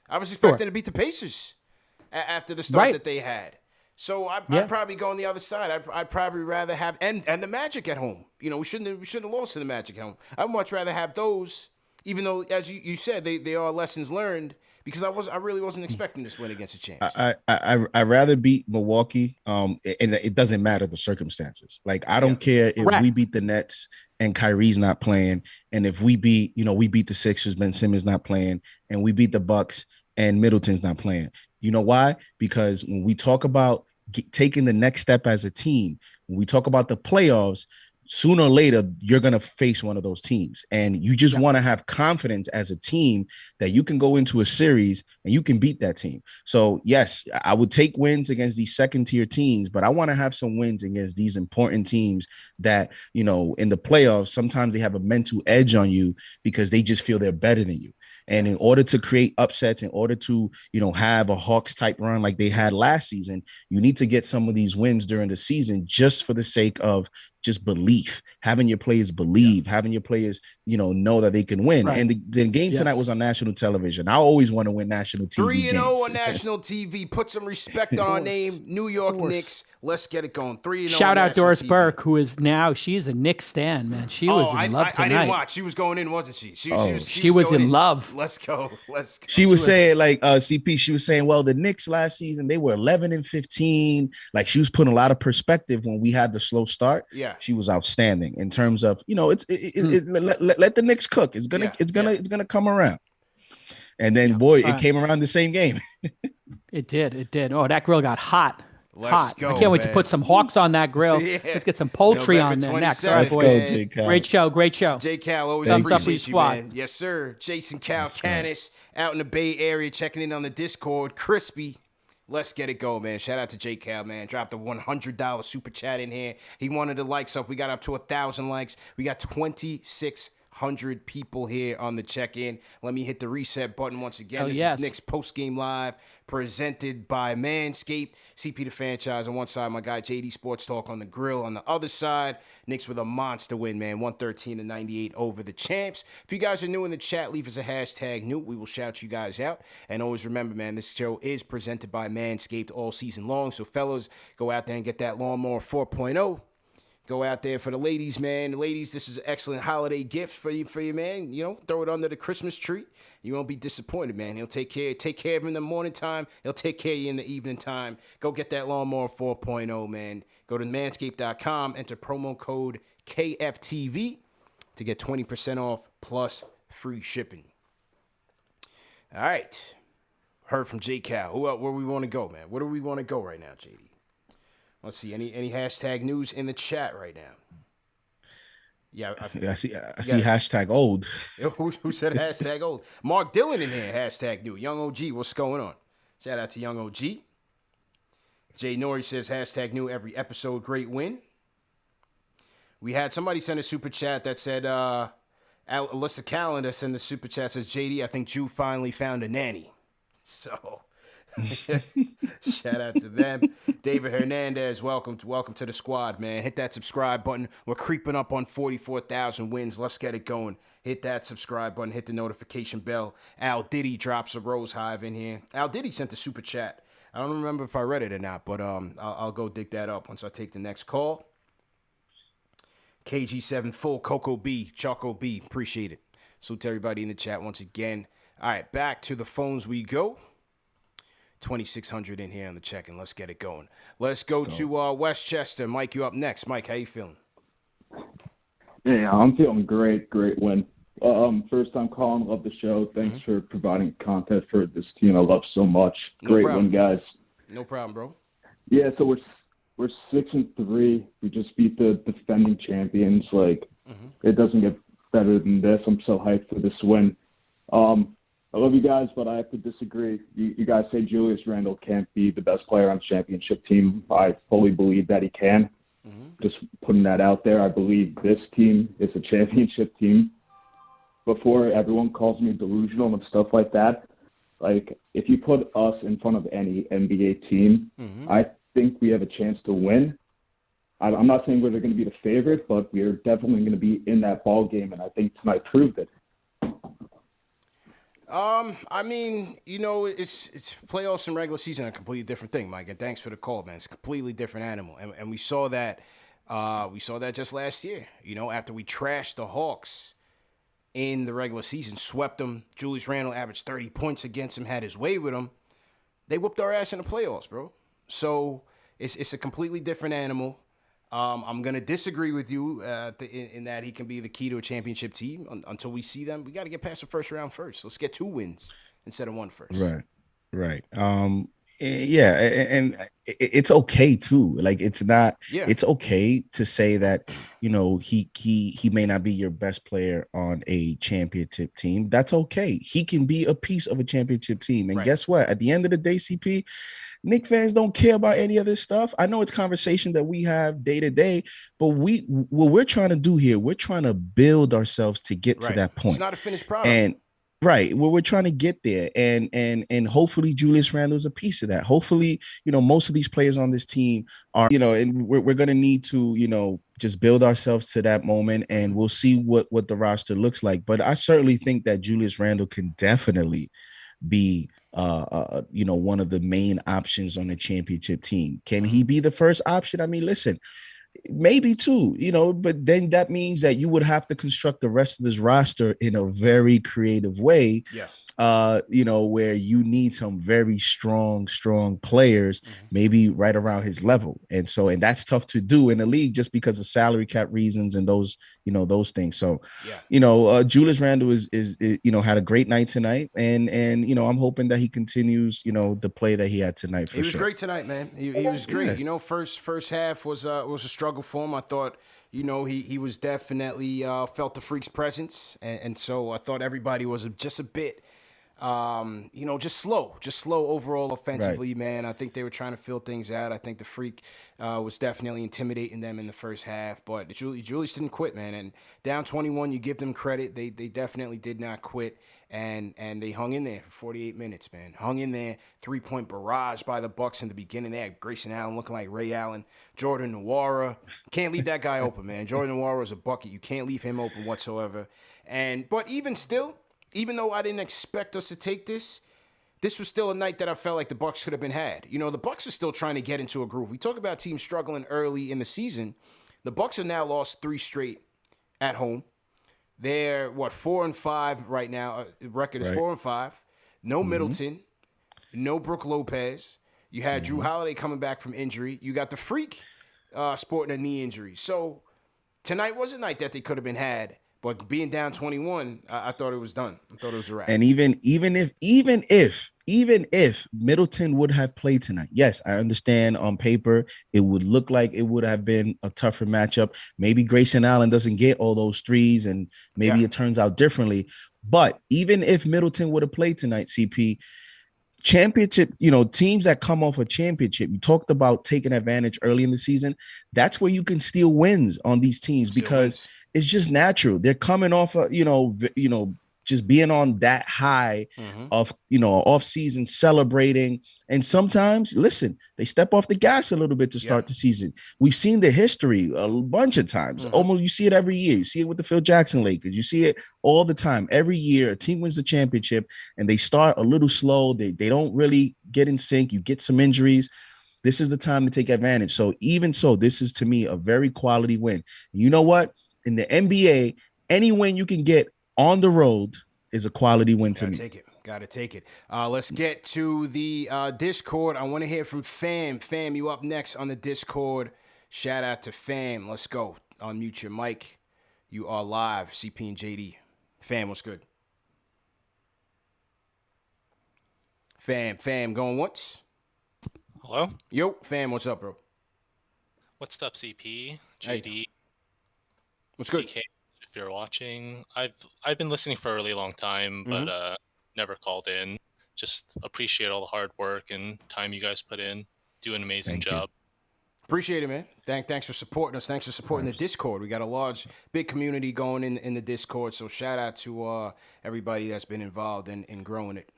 I was expecting to beat the Pacers after the start that they had. So I'd probably go on the other side. I'd probably rather have and the Magic at home. We shouldn't have lost to the Magic at home. I'd much rather have those, even though as you said they are lessons learned. Because I really wasn't expecting this win against the champs. I rather beat Milwaukee. And it doesn't matter the circumstances. Like I don't care if we beat the Nets and Kyrie's not playing, and if we beat the Sixers, Ben Simmons not playing, and we beat the Bucks and Middleton's not playing. You know why? Because when we talk about taking the next step as a team, when we talk about the playoffs, sooner or later, you're going to face one of those teams. And you just want to have confidence as a team that you can go into a series and you can beat that team. So, yes, I would take wins against these second-tier teams, but I want to have some wins against these important teams that, in the playoffs, sometimes they have a mental edge on you because they just feel they're better than you. And in order to create upsets, in order to, have a Hawks type run like they had last season, you need to get some of these wins during the season just for the sake of just belief, having your players believe, having your players, know that they can win. Right. And the game tonight was on national television. I always want to win national TV 3-0 on national TV. Put some respect on our name. New York Knicks. Let's get it going. 3-0. Shout out Doris Burke, who is now, she's a Knicks stan, man. She was in love tonight. I didn't watch. She was going in, wasn't she? She was in love. Let's go. She was saying, like, CP, she was saying, well, the Knicks last season, they were 11-15. Like, she was putting a lot of perspective when we had the slow start. Yeah. She was outstanding in terms of, let the Knicks cook. It's gonna come around. And then, it came around the same game. It did. Oh, that grill got hot. Let's go, I can't wait to put some Hawks on that grill. Let's get some poultry on there next. All right, boys. Go, J-Cal. Great show. J. Cal, always Thumbs up for appreciate you, man. Yes, sir. Jason Cal Canis out in the Bay Area checking in on the Discord. Crispy. Let's get it going, man. Shout out to J. Cal, man. Dropped a $100 super chat in here. He wanted the likes up. We got up to 1,000 likes. We got 2,600 600 people here on the check-in. Let me hit the reset button once again. This yes. is Knicks Post-Game Live, presented by Manscaped. CP the franchise on one side, my guy JD Sports Talk on the grill on the other side. Knicks with a monster win, man, 113-98 over the champs. If you guys are new in the chat, leave us a hashtag new. We will shout you guys out. And always remember, man, this show is presented by Manscaped all season long. So, fellas, go out there and get that Lawnmower 4.0. Go out there for the ladies, man. Ladies, this is an excellent holiday gift for you, man. You know, throw it under the Christmas tree. You won't be disappointed, man. He'll take care of you in the morning time. He'll take care of you in the evening time. Go get that Lawnmower 4.0, man. Go to manscaped.com, enter promo code KFTV to get 20% off plus free shipping. All right. Heard from J. Cal. Where we want to go, man? Where do we want to go right now, JD? Let's see. Any hashtag news in the chat right now? Yeah, I see hashtag old. Who said hashtag old? Mark Dillon in here. Hashtag new. Young OG. What's going on? Shout out to Young OG. Jay Nori says hashtag new every episode. Great win. We had somebody send a super chat that said Alyssa Calendar sent the super chat says JD. I think Jew finally found a nanny. So. Shout out to them. David Hernandez, welcome to the squad, man. Hit that subscribe button. We're creeping up on 44,000 wins. Let's get it going. Hit that subscribe button. Hit the notification bell. Al Diddy drops a Rose Hive in here. Al Diddy sent a super chat. I don't remember if I read it or not, but I'll go dig that up once I take the next call. KG7 full Coco B, Choco B, appreciate it. Salute to everybody in the chat once again. All right, back to the phones we go. 2,600 in here on the check-in. Let's get it going. Let's go to Westchester. Mike, you up next. Mike, how you feeling? Yeah, I'm feeling great. Great win. First time calling. Love the show. Thanks for providing content for this team I love so much. Great win, guys. No problem, bro. Yeah, so we're 6-3. We just beat the defending champions. It doesn't get better than this. I'm so hyped for this win. I love you guys, but I have to disagree. You guys say Julius Randle can't be the best player on the championship team. I fully believe that he can. Just putting that out there. I believe this team is a championship team. Before everyone calls me delusional and stuff like that, if you put us in front of any NBA team, I think we have a chance to win. I'm not saying we're going to be the favorite, but we're definitely going to be in that ball game, and I think tonight proved it. I mean, you know, it's playoffs and regular season are a completely different thing, Mike. And thanks for the call, man. It's a completely different animal, and we saw that. We saw that just last year. You know, after we trashed the Hawks in the regular season, swept them. Julius Randle averaged 30 points against him, had his way with them. They whooped our ass in the playoffs, bro. So it's a completely different animal. I'm going to disagree with you in that he can be the key to a championship team. Until we see them, we got to get past the first round first. Let's get 2 wins instead of 1 first. Right. Yeah, and it's okay too. It's okay to say that, you know, he may not be your best player on a championship team. That's okay. He can be a piece of a championship team. And guess what? At the end of the day, CP, Knicks fans don't care about any of this stuff. I know it's conversation that we have day to day, but what we're trying to do here, we're trying to build ourselves to get to that point. It's not a finished product. And we're trying to get there, and hopefully Julius Randle is a piece of that. Hopefully, you know, most of these players on this team are, you know, and we're going to need to, you know, just build ourselves to that moment, and we'll see what the roster looks like. But I certainly think that Julius Randle can definitely be you know, one of the main options on the championship team. Can he be the first option? I mean, listen, maybe 2, you know, but then that means that you would have to construct the rest of this roster in a very creative way. Yeah. You know, where you need some very strong players, maybe right around his level. And that's tough to do in the league just because of salary cap reasons and those, you know, those things. So, you know, Julius Randle is, you know, had a great night tonight. And, you know, I'm hoping that he continues, you know, the play that he had tonight. He was great tonight, man. He was great. Yeah. You know, first half was a struggle for him. I thought, you know, he was definitely felt the Freak's presence. And so I thought everybody was just a bit Just slow overall offensively, man. I think they were trying to fill things out. I think the Freak was definitely intimidating them in the first half, but Julius didn't quit, man. And down 21, you give them credit. They definitely did not quit, and they hung in there for 48 minutes, man. Hung in there. 3-point barrage by the Bucks in the beginning. They had Grayson Allen looking like Ray Allen. Jordan Nwora. Can't leave that guy open, man. Jordan Nwora is a bucket. You can't leave him open whatsoever. But even still, even though I didn't expect us to take this was still a night that I felt like the Bucks could have been had. The Bucks are still trying to get into a groove. We talk about teams struggling early in the season. The Bucks have now lost 3 straight at home. They're 4-5 right now. Record is 4-5. No Middleton, no Brook Lopez. You had Drew Holiday coming back from injury. You got the Freak sporting a knee injury. So tonight was a night that they could have been had. But being down 21, I thought it was done. I thought it was a wrap. And even if Middleton would have played tonight, yes, I understand on paper it would look like it would have been a tougher matchup. Maybe Grayson Allen doesn't get all those threes, and maybe it turns out differently. But even if Middleton would have played tonight, CP, championship, teams that come off a championship, you talked about taking advantage early in the season. That's where you can steal wins on these teams because it's just natural. They're coming off just being on that high of, off season celebrating. And sometimes, listen, they step off the gas a little bit to start the season. We've seen the history a bunch of times. Almost, you see it every year. You see it with the Phil Jackson Lakers. You see it all the time. Every year, a team wins the championship and they start a little slow. They don't really get in sync. You get some injuries. This is the time to take advantage. So even so, this is to me a very quality win. You know what? In the NBA, any win you can get on the road is a quality win to me. Gotta take it. Let's get to the Discord. I want to hear from Fam. Fam, you up next on the Discord. Shout out to Fam. Let's go. Unmute your mic. You are live. CP and JD. Fam, what's good? Fam, going once? Hello? Yo, Fam, what's up, bro? What's up, CP? JD? Hey. What's good? CK, if you're watching. I've been listening for a really long time, but never called in. Just appreciate all the hard work and time you guys put in. Do an amazing job. Appreciate it, man. Thanks for supporting us. Thanks for supporting the Discord. We got a big community going in the Discord, so shout out to everybody that's been involved in growing it.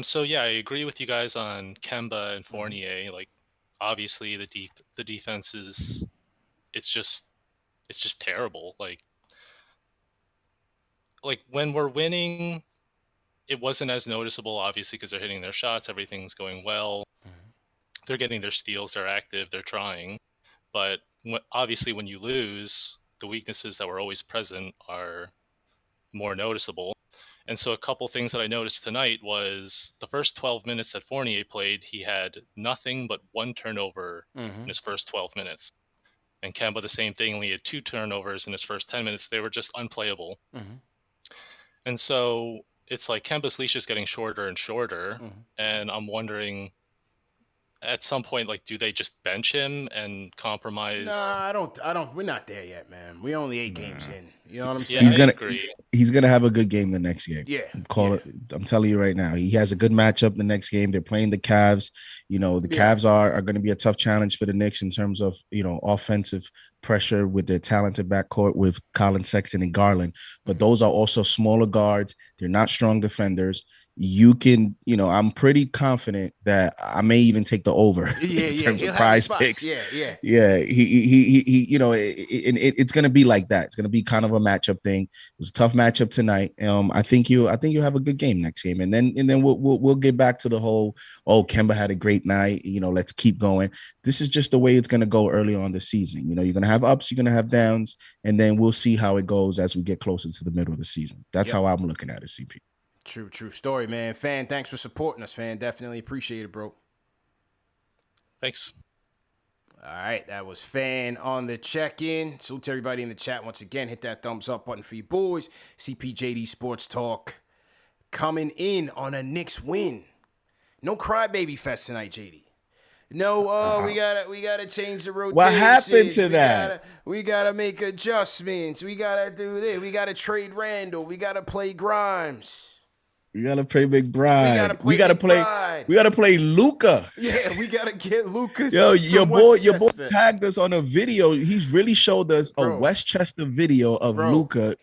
So yeah, I agree with you guys on Kemba and Fournier. Like, obviously the defense is it's just terrible. Like when we're winning, it wasn't as noticeable, obviously, because they're hitting their shots, everything's going well. They're getting their steals, they're active, they're trying. But obviously when you lose, the weaknesses that were always present are more noticeable. And so a couple things that I noticed tonight was the first 12 minutes that Fournier played, he had nothing but 1 turnover in his first 12 minutes. And Kemba, the same thing, only had 2 turnovers in his first 10 minutes. They were just unplayable. And so it's like Kemba's leash is getting shorter and shorter. And I'm wondering, at some point, like, do they just bench him and compromise? Nah, I don't. We're not there yet, man. We only 8 games in. You know what I'm saying? He's gonna have a good game the next game. I'm telling you right now. He has a good matchup the next game. They're playing the Cavs. The Cavs are going to be a tough challenge for the Knicks in terms of offensive pressure with their talented backcourt with Colin Sexton and Garland. But those are also smaller guards. They're not strong defenders. You can, I'm pretty confident that I may even take the over in terms of prize picks. He it's going to be like that. It's going to be kind of a matchup thing. It was a tough matchup tonight. I think you'll have a good game next game, and then we'll get back to the whole, Kemba had a great night. Let's keep going. This is just the way it's going to go early on the season. You're going to have ups, you're going to have downs, and then we'll see how it goes as we get closer to the middle of the season. That's how I'm looking at it, CP. True story, man. Fan, thanks for supporting us, fan. Definitely appreciate it, bro. Thanks. All right, that was Fan on the check-in. Salute to everybody in the chat once again. Hit that thumbs up button for you boys. CPJD Sports Talk coming in on a Knicks win. No crybaby fest tonight, JD. No, we gotta change the rotation. What happened to that? We gotta make adjustments. We gotta do this. We gotta trade Randall. We gotta play Grimes. We gotta play McBride. We gotta play Luka. Yeah, we gotta get Lucas. Yo, your boy tagged us on a video. He's really showed us a Westchester video of Luka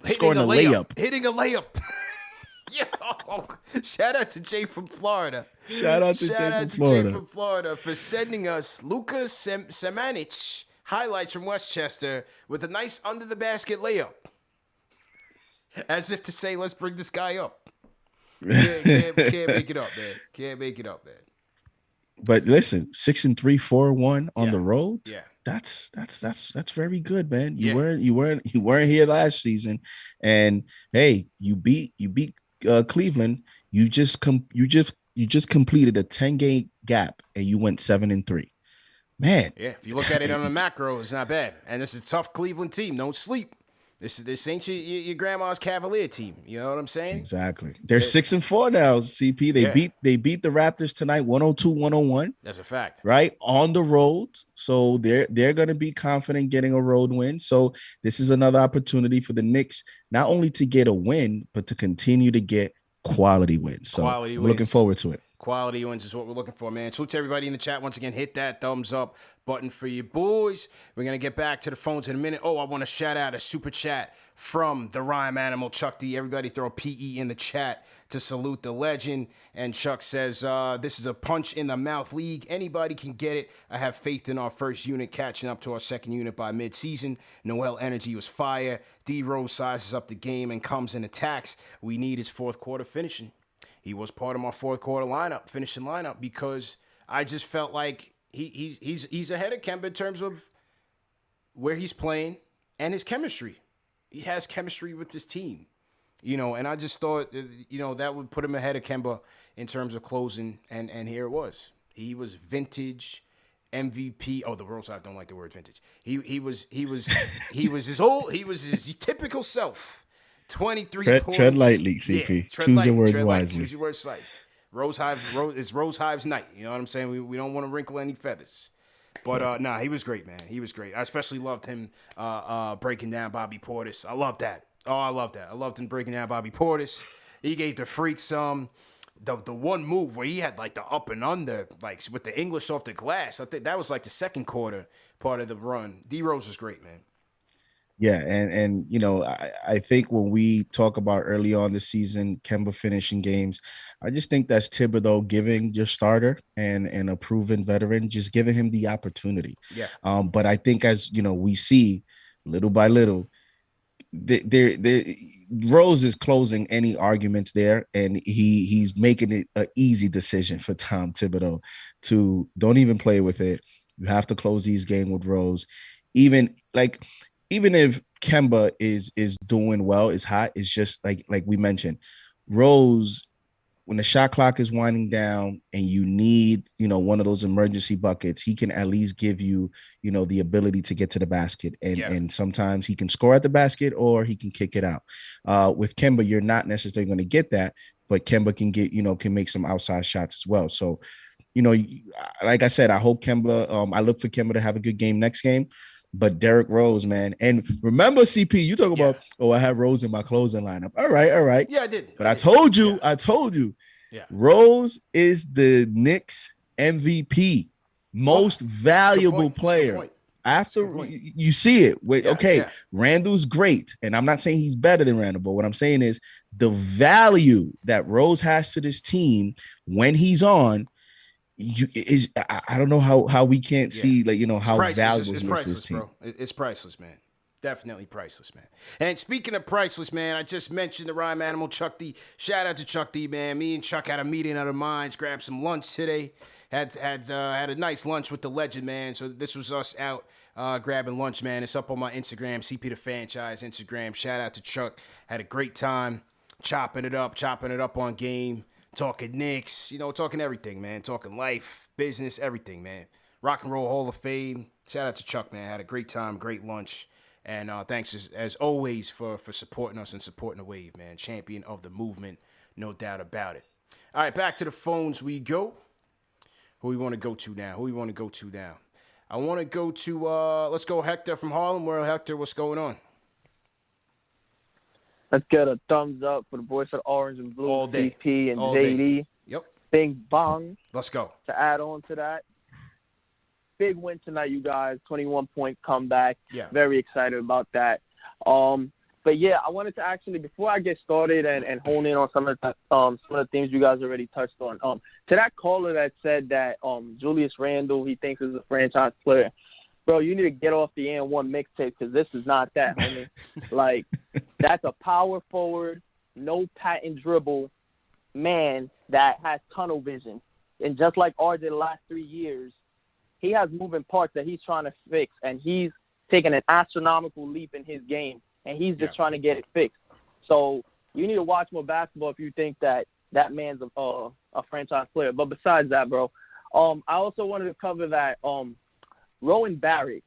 scoring a layup. Hitting a layup. Yo, shout out to Jay from Florida. Shout out to Jay from Florida for sending us Luka Samanic highlights from Westchester with a nice under the basket layup. As if to say, let's bring this guy up. Can't make it up, man. Can't make it up, man. But listen, 6-3, 4-1 on the road. Yeah. That's very good, man. You weren't here last season, and hey, you beat Cleveland. You just completed a 10-game gap, and you went 7-3. Man, yeah. If you look at it on the macro, it's not bad. And this is a tough Cleveland team. Don't sleep. This ain't your grandma's Cavalier team. You know what I'm saying? Exactly. They're 6-4 now, CP. They beat the Raptors tonight, 102-101. That's a fact. Right? On the road. So they're gonna be confident getting a road win. So this is another opportunity for the Knicks, not only to get a win, but to continue to get quality wins. So we're looking forward to it. Quality wins is what we're looking for, man. Salute to everybody in the chat. Once again, hit that thumbs up button for you boys. We're going to get back to the phones in a minute. Oh, I want to shout out a super chat from the Rhyme Animal, Chuck D. Everybody throw a PE in the chat to salute the legend. And Chuck says, this is a punch in the mouth league. Anybody can get it. I have faith in our first unit catching up to our second unit by midseason. Noel energy was fire. D-Rose sizes up the game and comes and attacks. We need his fourth quarter finishing. He was part of my fourth quarter finishing lineup, because I just felt like he's ahead of Kemba in terms of where he's playing and his chemistry. He has chemistry with his team, and I just thought, that would put him ahead of Kemba in terms of closing, and here it was. He was vintage MVP. Oh, the World Side don't like the word vintage. He was his typical self. 23 points. Tread lightly, CP. Yeah, Choose your words wisely. Choose your words slightly. It's Rose Hive's night. You know what I'm saying? We don't want to wrinkle any feathers. But he was great, man. He was great. I especially loved him breaking down Bobby Portis. I love that. Oh, I love that. I loved him breaking down Bobby Portis. He gave the freaks the one move where he had like the up and under, like with the English off the glass. I think that was like the second quarter part of the run. D-Rose was great, man. Yeah, and I think when we talk about early on this season, Kemba finishing games, I just think that's Thibodeau giving your starter and a proven veteran, just giving him the opportunity. Yeah. But I think as we see little by little, Rose is closing any arguments there, and he's making it an easy decision for Tom Thibodeau to don't even play with it. You have to close these games with Rose, even if Kemba is doing well, is hot, it's just like we mentioned, Rose, when the shot clock is winding down and you need, one of those emergency buckets, he can at least give you, the ability to get to the basket. And sometimes he can score at the basket or he can kick it out. With Kemba, you're not necessarily going to get that, but Kemba can get, can make some outside shots as well. So, like I said, I hope Kemba, I look for Kemba to have a good game next game. But Derrick Rose, man. And remember, CP, you talk about, I have Rose in my closing lineup. All right. Yeah, I did. But I told you. Yeah. Rose is the Knicks MVP, most valuable player. After you see it, Randall's great. And I'm not saying he's better than Randall, but what I'm saying is the value that Rose has to this team when he's on, I don't know how we can't see how valuable he is to this team. Bro. It's priceless, man. Definitely priceless, man. And speaking of priceless, man, I just mentioned the Rhyme Animal, Chuck D. Shout out to Chuck D, man. Me and Chuck had a meeting out of minds, grabbed some lunch today. Had a nice lunch with the legend, man. So this was us out grabbing lunch, man. It's up on my Instagram, CP the Franchise Instagram. Shout out to Chuck. Had a great time chopping it up on game. Talking Knicks, talking everything, man. Talking life, business, everything, man. Rock and Roll Hall of Fame. Shout out to Chuck, man. Had a great time, great lunch. And thanks, as always, for supporting us and supporting the wave, man. Champion of the movement, no doubt about it. All right, back to the phones we go. Who we want to go to now? I want to go to, let's go Hector from Harlem. Where Hector, what's going on? Let's get a thumbs up for the boys of Orange and Blue, All day. CP and All JD. day. Yep. Bing bong. Let's go. To add on to that, big win tonight, you guys. 21-point comeback. Yeah. Very excited about that. But yeah, I wanted to actually, before I get started and hone in on some of the things you guys already touched on. To that caller that said that Julius Randle he thinks is a franchise player, bro, you need to get off the N1 mixtape because this is not that, homie. Like, that's a power forward, no patent dribble man that has tunnel vision. And just like RJ the last 3 years, he has moving parts that he's trying to fix, and he's taking an astronomical leap in his game, and he's just trying to get it fixed. So you need to watch more basketball if you think that man's a franchise player. But besides that, bro, I also wanted to cover that Rowan Barrett,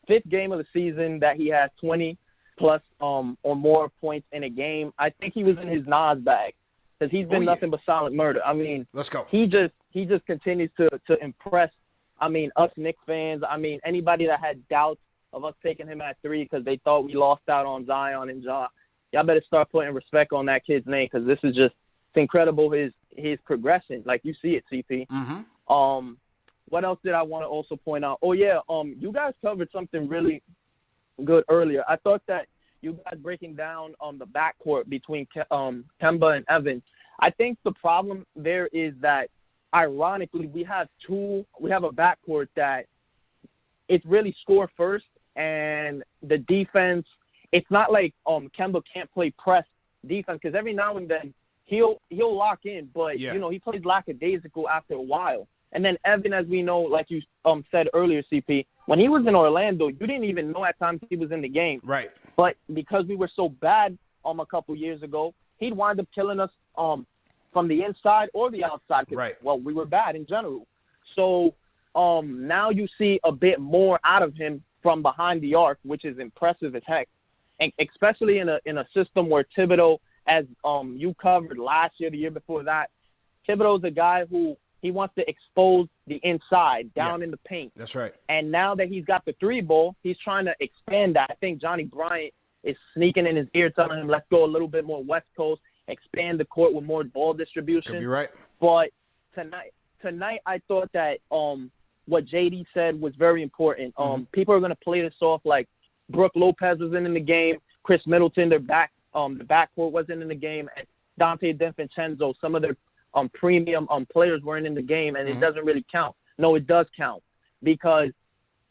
5th game of the season that he has 20 plus or more points in a game. I think he was in his Nas bag because he's been nothing but silent murder. I mean, let's go. He just continues to impress. I mean, us Knicks fans. I mean, anybody that had doubts of us taking him at 3 because they thought we lost out on Zion and Ja, y'all better start putting respect on that kid's name because this is just it's incredible his progression. Like you see it, CP. Mm-hmm. What else did I want to also point out? Oh yeah, you guys covered something really good earlier. I thought that you guys breaking down the backcourt between Kemba and Evan. I think the problem there is that ironically we have a backcourt that it's really score first and the defense. It's not like Kemba can't play press defense because every now and then he'll lock in, but you know he plays lackadaisical after a while. And then Evan, as we know, like you said earlier, CP, when he was in Orlando, you didn't even know at times he was in the game. Right. But because we were so bad a couple years ago, he'd wind up killing us from the inside or the outside. Right. Well, we were bad in general. So now you see a bit more out of him from behind the arc, which is impressive as heck. And especially in a system where Thibodeau, as you covered last year, the year before that, Thibodeau's a guy who he wants to expose the inside down in the paint. That's right. And now that he's got the 3 ball, he's trying to expand that. I think Johnny Bryant is sneaking in his ear telling him, let's go a little bit more West Coast, expand the court with more ball distribution. Could be right. But tonight I thought that what JD said was very important. People are going to play this off like Brook Lopez wasn't in the game, Chris Middleton, the backcourt wasn't in the game, and Dante DiVincenzo, some of their premium players weren't in the game, and it doesn't really count. No, it does count because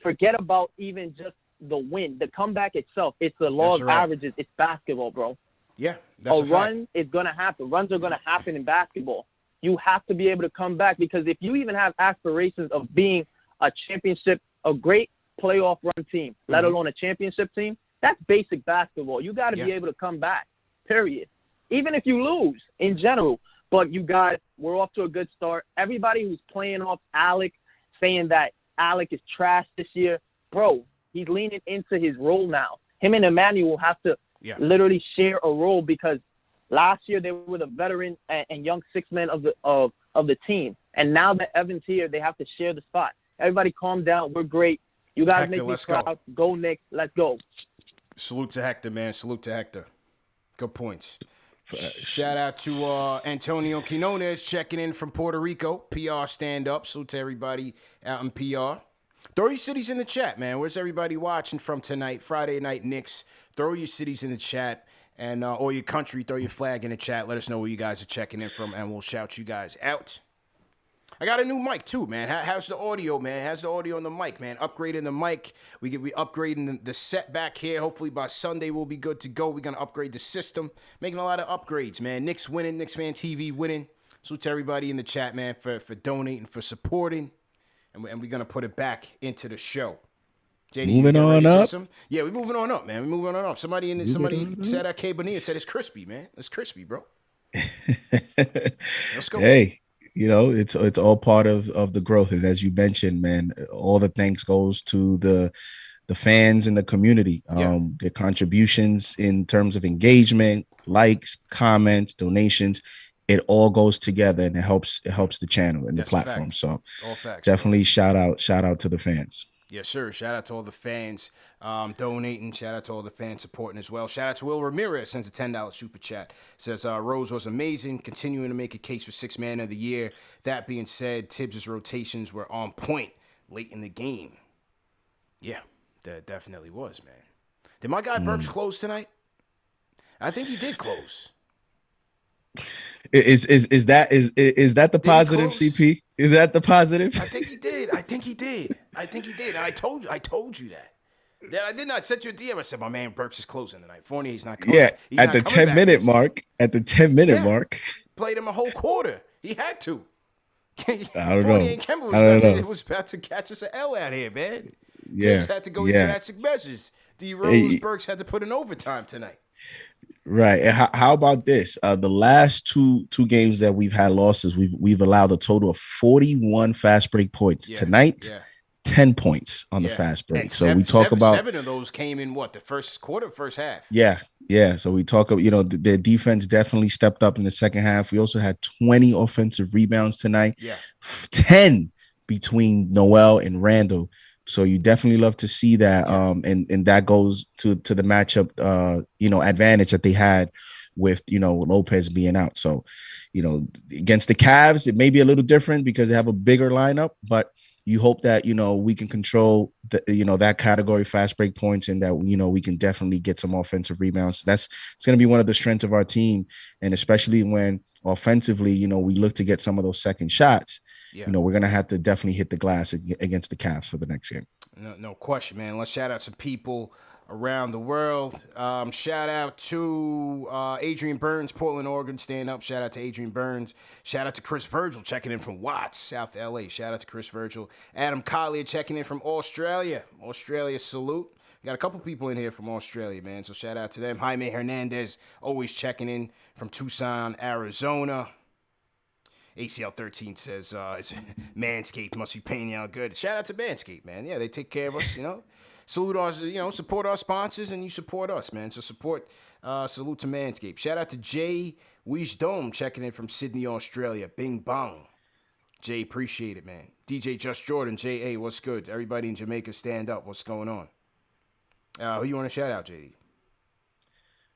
forget about even just the win. The comeback itself, it's the law of averages. It's basketball, bro. Yeah, that's a run is going to happen. Runs are going to happen in basketball. You have to be able to come back because if you even have aspirations of being a championship, a great playoff run team, let alone a championship team, that's basic basketball. You got to be able to come back, period. Even if you lose in general. But you guys, we're off to a good start. Everybody who's playing off Alec, saying that Alec is trash this year, bro, he's leaning into his role now. Him and Emmanuel have to literally share a role because last year they were the veteran and young 6 men of the team. And now that Evan's here, they have to share the spot. Everybody calm down. We're great. You guys Hector, make me proud. Go Knicks. Let's go. Salute to Hector, man. Salute to Hector. Good points. Shout out to Antonio Quinones checking in from Puerto Rico. PR stand up. Salute to everybody out in PR. Throw your cities in the chat, man. Where's everybody watching from tonight? Friday Night Knicks. Throw your cities in the chat and or your country. Throw your flag in the chat. Let us know where you guys are checking in from, and we'll shout you guys out. I got a new mic too, man. How's the audio, man? How's the audio on the mic, man? Upgrading the mic. We upgrading the set back here. Hopefully by Sunday we'll be good to go. We're gonna upgrade the system. Making a lot of upgrades, man. Knicks winning, KnicksFanTV winning. So to everybody in the chat, man, for donating, for supporting, and we're gonna put it back into the show. JD, moving on up. Yeah, we're moving on up, man. We're moving on up. Somebody said at K Bonilla said it's crispy, man. It's crispy, bro. Let's go. Hey. You know, it's all part of the growth. And as you mentioned, man, all the thanks goes to the fans and the community. Their contributions in terms of engagement, likes, comments, donations. it all goes together and it helps the channel and That's the platform. So all facts, definitely shout out to the fans. Yes, sir. Shout out to all the fans donating. Shout out to all the fans supporting as well. Shout out to Will Ramirez, sends a $10 super chat. Says, Rose was amazing, continuing to make a case for Sixth Man of the Year. That being said, Tibbs' rotations were on point late in the game. Yeah, that definitely was, man. Did my guy Burks close tonight? I think he did close. Is that the positive, CP? Is that the positive? I think he did. And I told you that. Yeah, I did not set you a DM. I said my man Burks is closing tonight. Fournier's not coming. Yeah, at the 10-minute mark. At the 10-minute mark, played him a whole quarter. He had to. I don't Fournier know. and Kemba was about to catch us an L out here, man. Yeah, Tibbs had to go into drastic measures. D. Rose Burks had to put in overtime tonight. Right. And how about this? The last two games that we've had losses, we've allowed a total of 41 fast break points. Tonight, 10 points on the fast break. And so we talk about 7 of those came in the first quarter, first half. Yeah. So we talk about, their defense definitely stepped up in the second half. We also had 20 offensive rebounds tonight. 10 between Noel and Randall. So you definitely love to see that. And that goes to the matchup, advantage that they had with, Lopez being out. So, against the Cavs, it may be a little different because they have a bigger lineup, but you hope that, we can control that category fast break points and that, we can definitely get some offensive rebounds. It's going to be one of the strengths of our team. And especially when offensively, we look to get some of those second shots. We're going to have to definitely hit the glass against the Cavs for the next game. No question, man. Let's shout out some people around the world. Shout out to Adrian Burns, Portland, Oregon, stand up. Shout out to Adrian Burns. Shout out to Chris Virgil checking in from Watts, South LA. Shout out to Chris Virgil. Adam Collier checking in from Australia. Australia, salute. We got a couple people in here from Australia, man. So shout out to them. Jaime Hernandez always checking in from Tucson, Arizona. ACL 13 says, Manscaped must be paying y'all good. Shout out to Manscaped, man. Yeah, they take care of us, Salute our, support our sponsors, and you support us, man. So salute to Manscaped. Shout out to Jay Wisdom checking in from Sydney, Australia. Bing bong. Jay, appreciate it, man. DJ Just Jordan, J.A., what's good? Everybody in Jamaica, stand up. What's going on? Who you want to shout out, JD?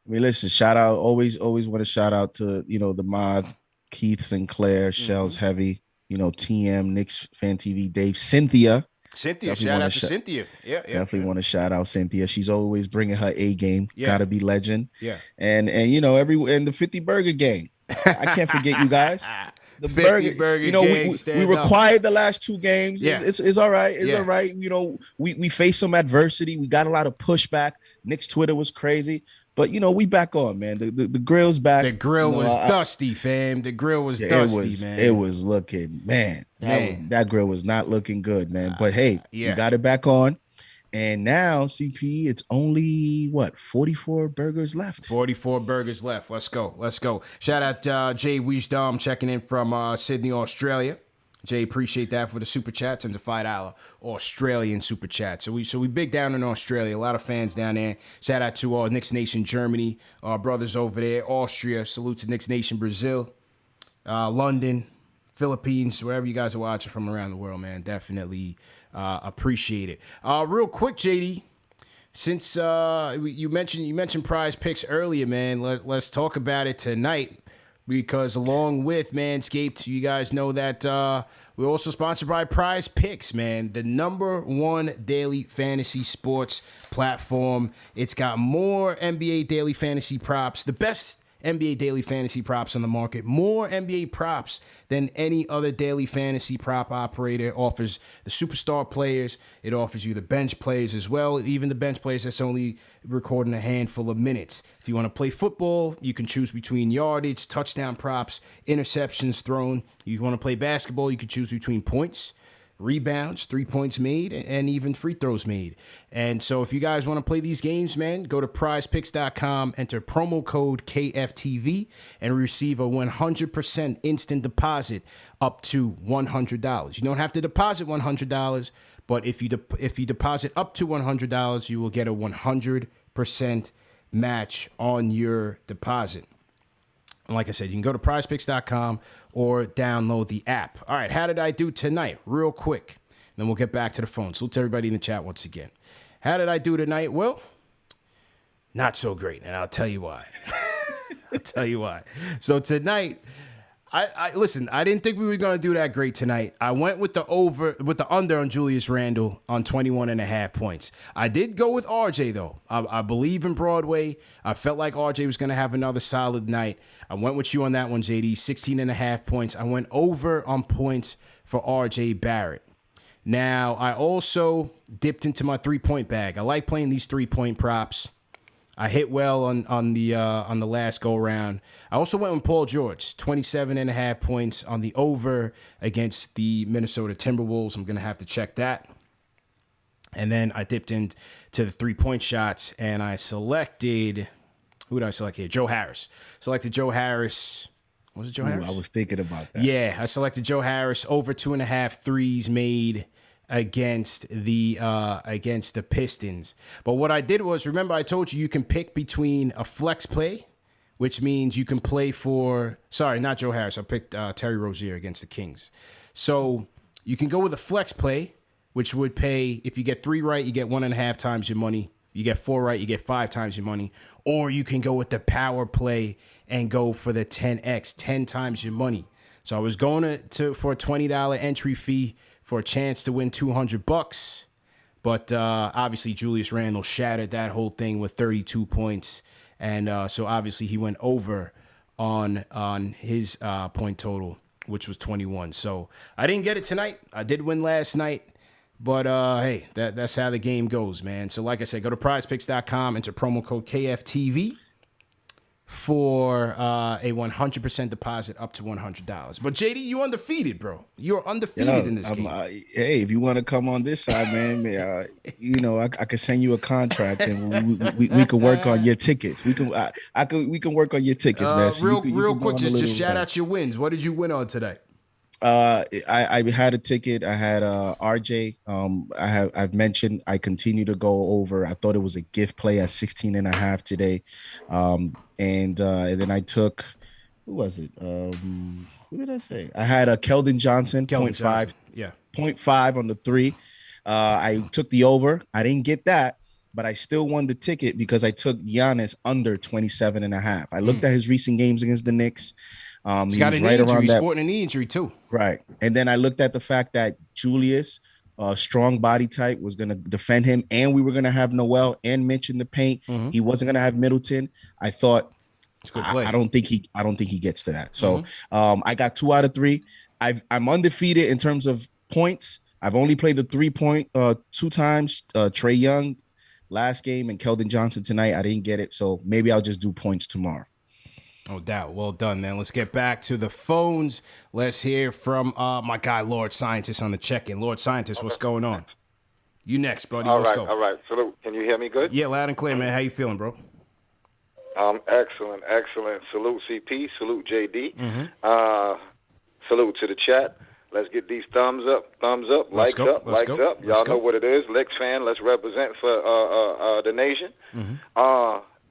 I mean, listen, shout out. Always want to shout out to, the mod, Keith Sinclair, Shells Heavy, TM, KnicksFanTV, Dave, Cynthia, shout out to Cynthia. Yeah. Definitely want to shout out Cynthia. She's always bringing her A game. Gotta be legend. Yeah. And the 50 Burger Gang. I can't forget you guys. The burger we required the last 2 games. Yeah. It's all right. It's all right. We faced some adversity. We got a lot of pushback. Knicks Twitter was crazy. But, we back on, man. The grill's back. The grill was dusty, fam. The grill was dusty, man. It was looking, man. That grill was not looking good, man. But, hey, we got it back on. And now, CP, it's only, 44 burgers left. 44 burgers left. Let's go. Shout out Jay Wisdom checking in from Sydney, Australia. Jay, appreciate that for the super chat. Sends a $5 Australian super chat. So we big down in Australia. A lot of fans down there. Shout out to Knicks Nation Germany, our brothers over there. Austria, salute to Knicks Nation Brazil, London, Philippines, wherever you guys are watching from around the world, man. Definitely appreciate it. Real quick, JD, since you mentioned Prize Picks earlier, man, let's talk about it tonight. Because along with Manscaped, you guys know that we're also sponsored by Prize Picks, man. The #1 daily fantasy sports platform. It's got more NBA daily fantasy props, the best NBA daily fantasy props on the market. More NBA props than any other daily fantasy prop operator. It offers the superstar players. It offers you the bench players as well. Even the bench players that's only recording a handful of minutes. If you want to play football, you can choose between yardage, touchdown props, interceptions thrown. If you want to play basketball, you can choose between points, rebounds, 3 points made, and even free throws made. And so if you guys want to play these games, man, go to prizepicks.com, enter promo code KFTV, and receive a 100% instant deposit up to $100. You don't have to deposit $100, but if you deposit up to $100, you will get a 100% match on your deposit. And like I said, you can go to PrizePicks.com or download the app. All right, how did I do tonight? Real quick. Then we'll get back to the phone. Salute to everybody in the chat once again. How did I do tonight? Well, not so great, and I'll tell you why. I'll tell you why. So tonight, I listen, I didn't think we were going to do that great tonight. I went with the under on Julius Randle on 21.5 points. I did go with RJ, though. I believe in Broadway. I felt like RJ was going to have another solid night. I went with you on that one, JD, 16.5 points. I went over on points for RJ Barrett. Now, I also dipped into my 3-point bag. I like playing these 3-point props. I hit well on the last go round. I also went with Paul George, 27.5 points on the over against the Minnesota Timberwolves. I'm gonna have to check that. And then I dipped into the 3-point shots, and I selected, who did I select here? Joe Harris. Selected Joe Harris. Was it Joe Harris? I was thinking about that. Yeah, I selected Joe Harris over 2.5 threes made against the Pistons. But what I did was, remember I told you can pick between a flex play, which means you can play for, sorry, not Joe Harris. I picked Terry Rozier against the Kings. So you can go with a flex play, which would pay, if you get 3 right, you get 1.5 times your money. You get 4 right, you get 5 times your money. Or you can go with the power play and go for the 10x, 10 times your money. So I was going to for a $20 entry fee for a chance to win $200. But obviously Julius Randle shattered that whole thing with 32 points. And so obviously he went over on his point total, which was 21. So I didn't get it tonight. I did win last night. But, hey, that's how the game goes, man. So, like I said, go to prizepicks.com, enter promo code KFTV for a 100% deposit up to $100. But, JD, you undefeated, bro. You're undefeated in this game. Hey, if you want to come on this side, man, I could send you a contract and we can work on your tickets. We can work on your tickets, man. So real quick, just shout out your wins. What did you win on today? I had a ticket. I had RJ. I've mentioned I continue to go over. I thought it was a gift play at 16.5 today. And then I took, who was it? Who did I say? I had a Keldon Johnson, 0.5. Yeah. 0.5 on the 3. I took the over. I didn't get that, but I still won the ticket because I took Giannis under 27.5. I looked at his recent games against the Knicks. He's got a knee injury. He's sporting a knee injury too. Right. And then I looked at the fact that Julius, strong body type, was going to defend him, and we were going to have Noel and Mitch in the paint. Mm-hmm. He wasn't going to have Middleton. I thought, it's a good play. I don't think he gets to that. So I got 2 out of 3. I'm undefeated in terms of points. I've only played the 3-point 2 times. Trae Young last game and Keldon Johnson tonight. I didn't get it. So maybe I'll just do points tomorrow. No doubt. Well done, man. Let's get back to the phones. Let's hear from my guy, Lord Scientist, on the check-in. Lord Scientist, what's going on? You next, buddy. Let's go. All right. Salute. Can you hear me good? Yeah, loud and clear, man. How you feeling, bro? Excellent. Salute, CP. Salute, JD. Salute to the chat. Let's get these thumbs up, likes up. Y'all know what it is. Knicks fan, let's represent for the nation.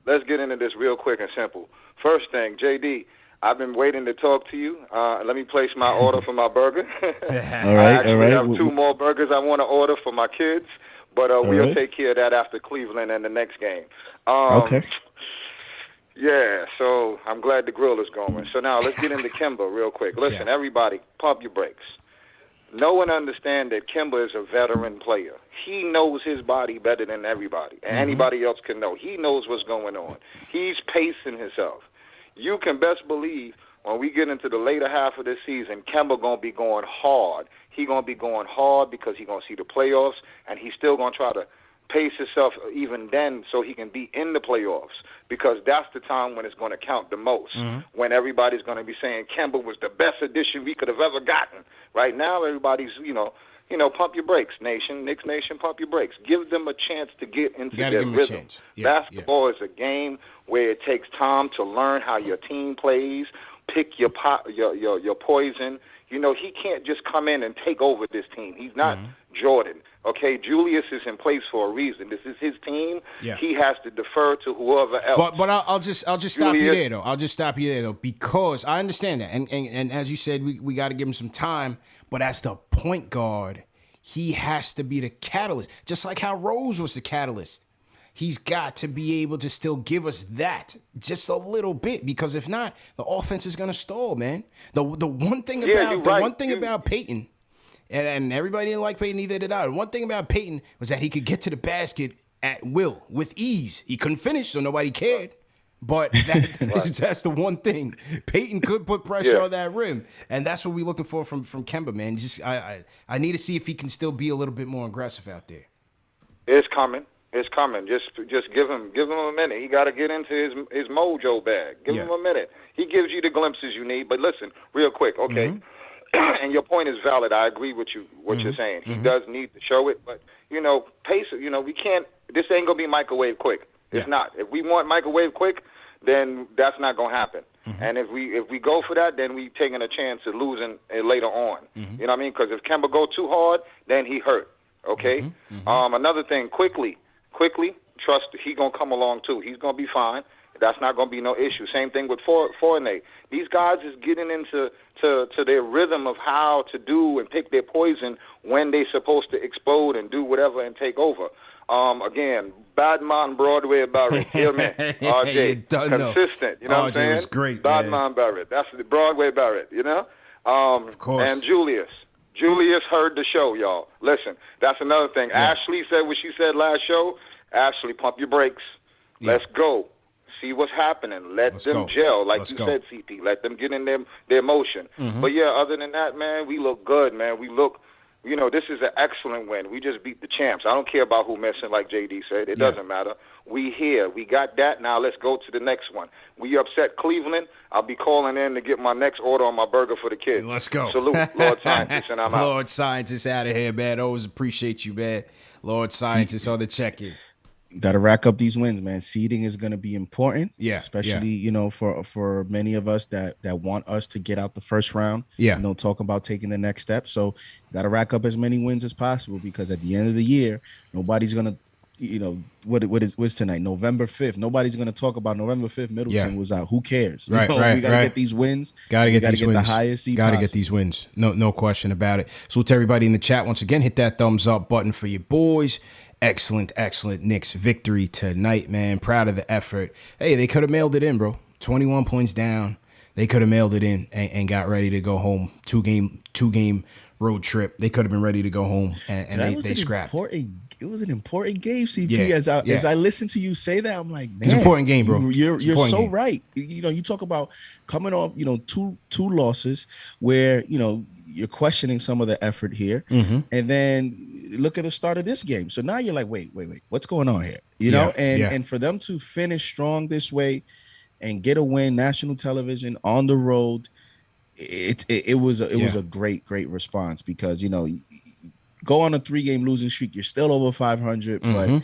Let's get into this real quick and simple. First thing, JD, I've been waiting to talk to you. Let me place my order for my burger. All right. I have 2 more burgers I want to order for my kids, but we'll take care of that after Cleveland and the next game. Okay. Yeah, so I'm glad the grill is going. So now let's get into Kemba real quick. Listen, everybody, pump your brakes. Know and understand that Kemba is a veteran player. He knows his body better than everybody, and anybody else can know. He knows what's going on. He's pacing himself. You can best believe when we get into the later half of this season, Kemba going to be going hard. He going to be going hard because he going to see the playoffs, and he's still going to try to pace himself even then so he can be in the playoffs, because that's the time when it's going to count the most, when everybody's going to be saying Kemba was the best addition we could have ever gotten. Right now, everybody's, pump your brakes, nation. Knicks Nation, pump your brakes. Give them a chance to get into their rhythm. Basketball is a game where it takes time to learn how your team plays, pick your poison. He can't just come in and take over this team. He's not Jordan. Okay, Julius is in place for a reason. This is his team. Yeah. He has to defer to whoever else. But I'll just stop you there though. I'll just stop you there though, because I understand that, and as you said, we got to give him some time. But as the point guard, he has to be the catalyst, just like how Rose was the catalyst. He's got to be able to still give us that just a little bit, because if not, the offense is gonna stall, man. The one thing about Peyton. And everybody didn't like Peyton, neither did I. One thing about Peyton was that he could get to the basket at will, with ease. He couldn't finish, so nobody cared. But that's the one thing. Peyton could put pressure on that rim. And that's what we're looking for from Kemba, man. Just I need to see if he can still be a little bit more aggressive out there. It's coming. It's coming. Just give him a minute. He got to get into his mojo bag. Give him a minute. He gives you the glimpses you need. But listen, real quick, okay? Mm-hmm. And your point is valid. I agree with you, what you're saying. He does need to show it, but, pace it. We can't – this ain't going to be microwave quick. It's not. If we want microwave quick, then that's not going to happen. Mm-hmm. And if we go for that, then we taking a chance of losing it later on. Mm-hmm. You know what I mean? Because if Kemba go too hard, then he hurt, okay? Mm-hmm. Mm-hmm. Another thing, quickly, trust he going to come along too. He's going to be fine. That's not going to be no issue. Same thing with Fournier. These guys is getting into their rhythm of how to do and pick their poison when they're supposed to explode and do whatever and take over. Again, Badman Broadway Barrett, hear me, RJ, consistent. You know what I'm saying? RJ was great, Badman Barrett, that's the Broadway Barrett. Of course. And Julius heard the show, y'all. Listen, that's another thing. Yeah. Ashley said what she said last show. Ashley, pump your brakes. Yeah. Let's go. See what's happening. Let them gel, like you said, CP. Let them get in their motion. Mm-hmm. But, yeah, other than that, man, we look good, man. We look, this is an excellent win. We just beat the champs. I don't care about who missing, like JD said. It doesn't matter. We here. We got that. Now let's go to the next one. We upset Cleveland. I'll be calling in to get my next order on my burger for the kids. Let's go. Salute, Lord Scientist, and I'm out. Lord Scientist out of here, man. Always appreciate you, man. Lord Scientist on the check-in. Got to rack up these wins, man. Seeding is going to be important, especially for many of us that want us to get out the first round. Talk about taking the next step. So got to rack up as many wins as possible, because at the end of the year, nobody's going to, what's tonight? November 5th. Nobody's going to talk about November 5th. Middleton was out. Who cares? Right. We got to get these wins. Got to get the highest seed. Got to get these wins. No question about it. So to everybody in the chat, once again, hit that thumbs up button for your boys. Excellent Knicks victory tonight, man. Proud of the effort. Hey, they could have mailed it in, bro. 21 points down. They could have mailed it in and got ready to go home. Two game road trip. They could have been ready to go home, and they scrapped. It was an important game, CP. As I listen to you say that, I'm like, man, it's an important game, bro. You're so game. Right. You talk about coming off, two losses where you're questioning some of the effort here, and then look at the start of this game. So now you're like, wait, what's going on here? And for them to finish strong this way and get a win, national television on the road, it was a great response, because go on a 3-game losing streak, you're still over 500, but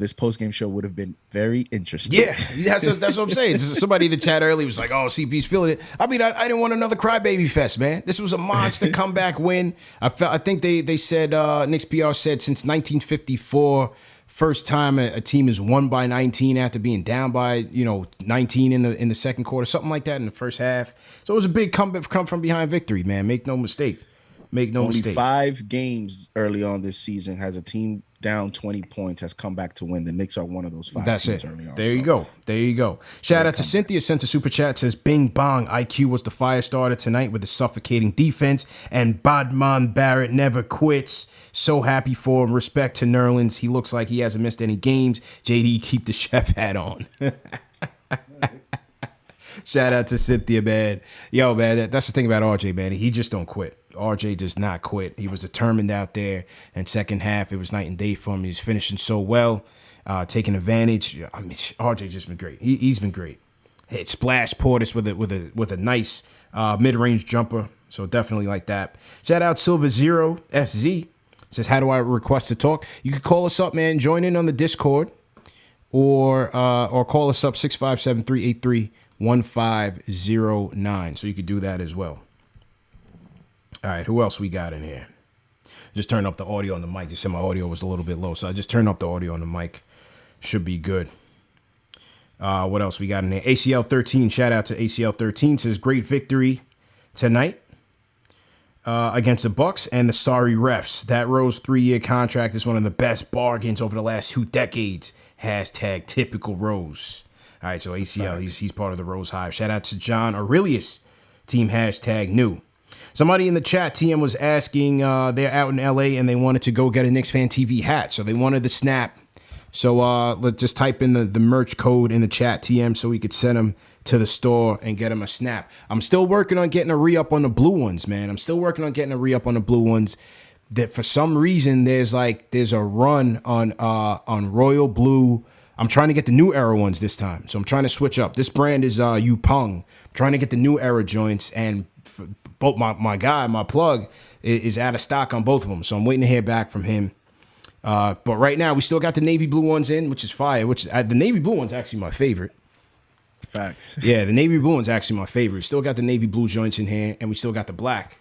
this post-game show would have been very interesting. Yeah, that's what I'm saying. Somebody in the chat earlier was like, oh, CP's feeling it. I mean, I didn't want another crybaby fest, man. This was a monster comeback win. I think they said, Knicks PR said, since 1954, first time a team has won by 19 after being down by 19 in the second quarter, something like that in the first half. So it was a big come from behind victory, man. Make no mistake. Only 5 games early on this season has a team down 20 points has come back to win. The Knicks are one of those 5 teams early on. There you go. Shout out to Cynthia, sent a super chat, says, Bing Bong, IQ was the fire starter tonight with a suffocating defense, and Badman Barrett never quits. So happy for him. Respect to Nerlens. He looks like he hasn't missed any games. JD, keep the chef hat on. Shout out to Cynthia, man. Yo, man, that's the thing about RJ, man. He just don't quit. RJ does not quit. He was determined out there. And second half, it was night and day for him. He's finishing so well, taking advantage. I mean, RJ just been great. He's been great. Hit splash Portis with a nice mid-range jumper. So definitely like that. Shout out Silver Zero SZ. Says, how do I request to talk? You can call us up, man. Join in on the Discord, or call us up 657-383-1509. So you could do that as well. All right, who else we got in here? Just turn up the audio on the mic. Just said my audio was a little bit low, so I just turned up the audio on the mic. Should be good. What else we got in there? ACL 13. Shout out to ACL 13. Says great victory tonight against the Bucks and the sorry refs. That Rose 3-year contract is one of the best bargains over the last 2 decades. Hashtag typical Rose. All right, so ACL, he's part of the Rose Hive. Shout out to John Aurelius. Team hashtag new. Somebody in the chat, TM, was asking, they're out in LA and they wanted to go get a KnicksFanTV hat. So they wanted the snap. So let's just type in the merch code in the chat, TM, so we could send them to the store and get them a snap. I'm still working on getting a re-up on the blue ones, man. I'm still working on getting a re-up on the blue ones. That for some reason there's a run on royal blue. I'm trying to get the new era ones this time. So I'm trying to switch up. This brand is Yupeng. I'm trying to get the new era joints, and both my plug is out of stock on both of them. So I'm waiting to hear back from him. But right now we still got the navy blue ones in, which is fire. The navy blue one's actually my favorite. Facts. Yeah, the navy blue one's actually my favorite. Still got the navy blue joints in here, and we still got the black.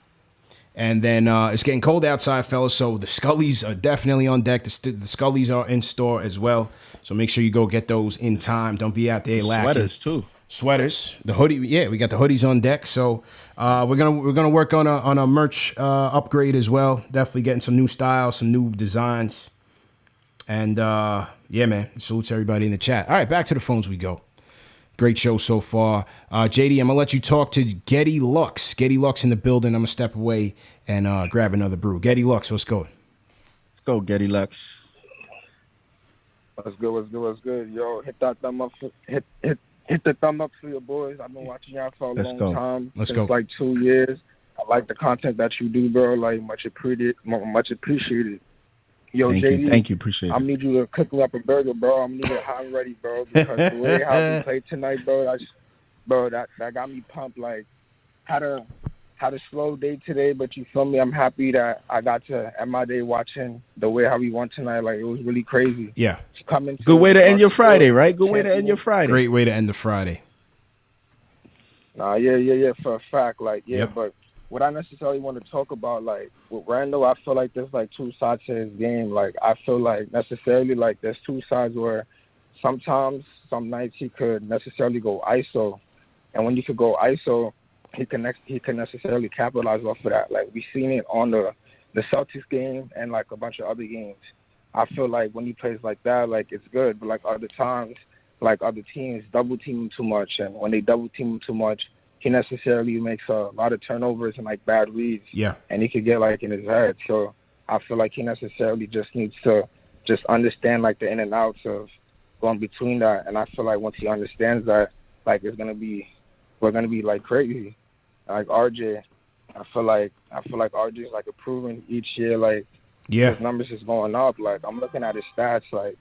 And then it's getting cold outside, fellas, so the Scullies are definitely on deck. The Scullies are in store as well, so make sure you go get those in time. Don't be out there lacking. Sweaters, too. Sweaters, the hoodie, yeah, we got the hoodies on deck. So we're gonna work on a merch upgrade as well. Definitely getting some new styles, some new designs, and yeah, man, salutes everybody in the chat. All right, back to the phones we go. Great show so far. JD, I'm gonna let you talk to GeddyLux. GeddyLux in the building. I'm gonna step away and grab another brew. GeddyLux, let's go. Let's go, GeddyLux. What's good? Yo, hit that thumb up. Hit the thumb up for your boys. I've been watching y'all for a long time. Let's go. Like 2 years. I like the content that you do, bro. Like much appreciated. Yo, JD, thank you, appreciate it. I need you to cook me up a burger, bro. I'm need it hot and ready, bro. Because the way how we played tonight, bro, that got me pumped. Like had a slow day today, but you feel me? I'm happy that I got to end my day watching the way how we won tonight. Like it was really crazy. Yeah. Good way to end your Friday, right? Good way to end your Friday. Great way to end the Friday. Nah, yeah, for a fact. Like, yeah, Yep. But what I necessarily want to talk about, like, with Randall, I feel like there's, like, 2 sides to his game. Like, I feel like necessarily, like, there's 2 sides where sometimes, some nights he could necessarily go ISO. And when you could go ISO, he can necessarily capitalize off of that. Like, we seen it on the Celtics game and, like, a bunch of other games. I feel like when he plays like that, like, it's good. But, like, other times, like, other teams double-team him too much. And when they double-team him too much, he necessarily makes a lot of turnovers and, like, bad reads. Yeah. And he could get, like, in his head. So I feel like he necessarily just needs to just understand, like, the in and outs of going between that. And I feel like once he understands that, like, we're going to be, like, crazy. Like, RJ, I feel like RJ is, like, improving each year. Like, yeah, his numbers is going up. Like, I'm looking at his stats, like,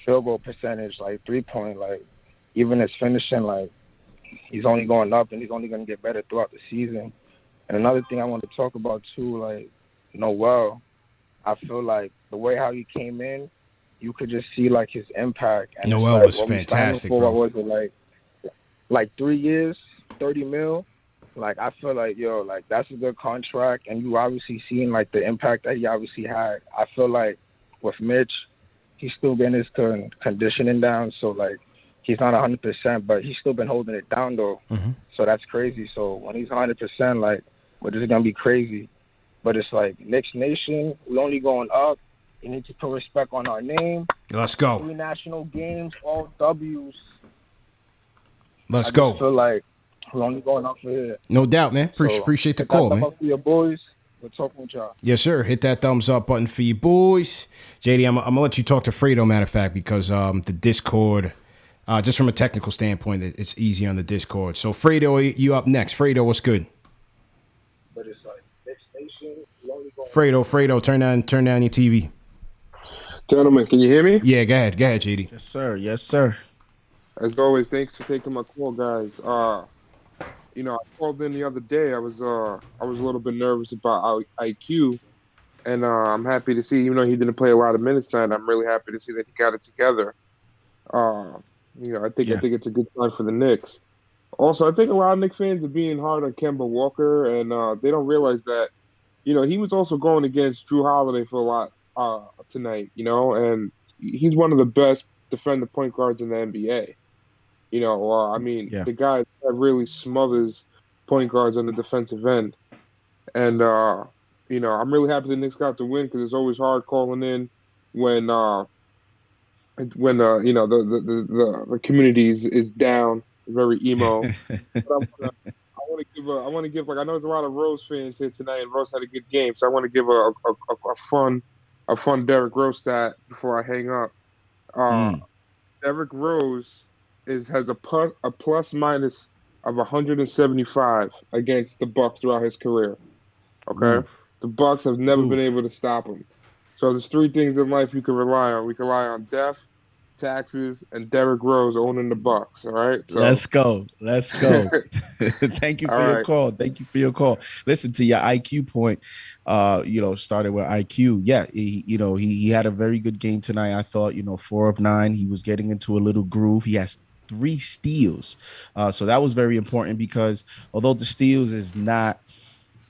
field goal percentage, like, 3-point, like, even his finishing, like, he's only going up, and he's only going to get better throughout the season. And another thing I want to talk about, too, like, Noel, I feel like the way how he came in, you could just see, like, his impact. And Noel like, was fantastic, for, bro. What was it, like 3 years, 30 mil? Like, I feel like, yo, like, that's a good contract, and you obviously seen, like, the impact that he obviously had. I feel like with Mitch, he's still getting his conditioning down, so, like, he's not 100%, but he's still been holding it down, though. Mm-hmm. So that's crazy. So when he's 100%, like, well, this is going to be crazy. But it's like, Knicks Nation, we only going up. You need to put respect on our name. Let's go. 3 national games, all W's. Let's go. I feel like we're only going up for here. No doubt, man. Appreciate the call, man. Up for your boys. We're talking with y'all. Yes, sir. Hit that thumbs up button for you boys. JD, I'm going to let you talk to Fredo, matter of fact, because the Discord, just from a technical standpoint, it's easy on the Discord. So, Fredo, you up next. Fredo, what's good? But it's like, Knicks Nation, we only going Fredo, turn down your TV. Gentlemen, can you hear me? Yeah, go ahead, JD. Yes, sir. As always, thanks for taking my call, guys. I called in the other day. I was a little bit nervous about IQ, and I'm happy to see, even though he didn't play a lot of minutes tonight, I'm really happy to see that he got it together. I think it's a good sign for the Knicks. Also, I think a lot of Knicks fans are being hard on Kemba Walker, and they don't realize that he was also going against Drew Holiday for a lot tonight, and he's one of the best defensive point guards in the NBA. The guy that really smothers point guards on the defensive end. And, I'm really happy the Knicks got the win because it's always hard calling in when the community is down, very emo. But I want to give I know there's a lot of Rose fans here tonight, and Rose had a good game, so I want to give a fun Derrick Rose stat before I hang up. Derrick Rose has a plus minus of 175 against the Bucks throughout his career. Okay, the Bucks have never been able to stop him. So there's three things in life you can rely on. We can rely on death, taxes, and Derrick Rose owning the Bucks. All right. So. Let's go. Thank you for your call. Thank you for your call. Listen, to your IQ point, started with IQ. Yeah, he had a very good game tonight. I thought, 4 of 9. He was getting into a little groove. He has 3 steals. So that was very important because although the steals is not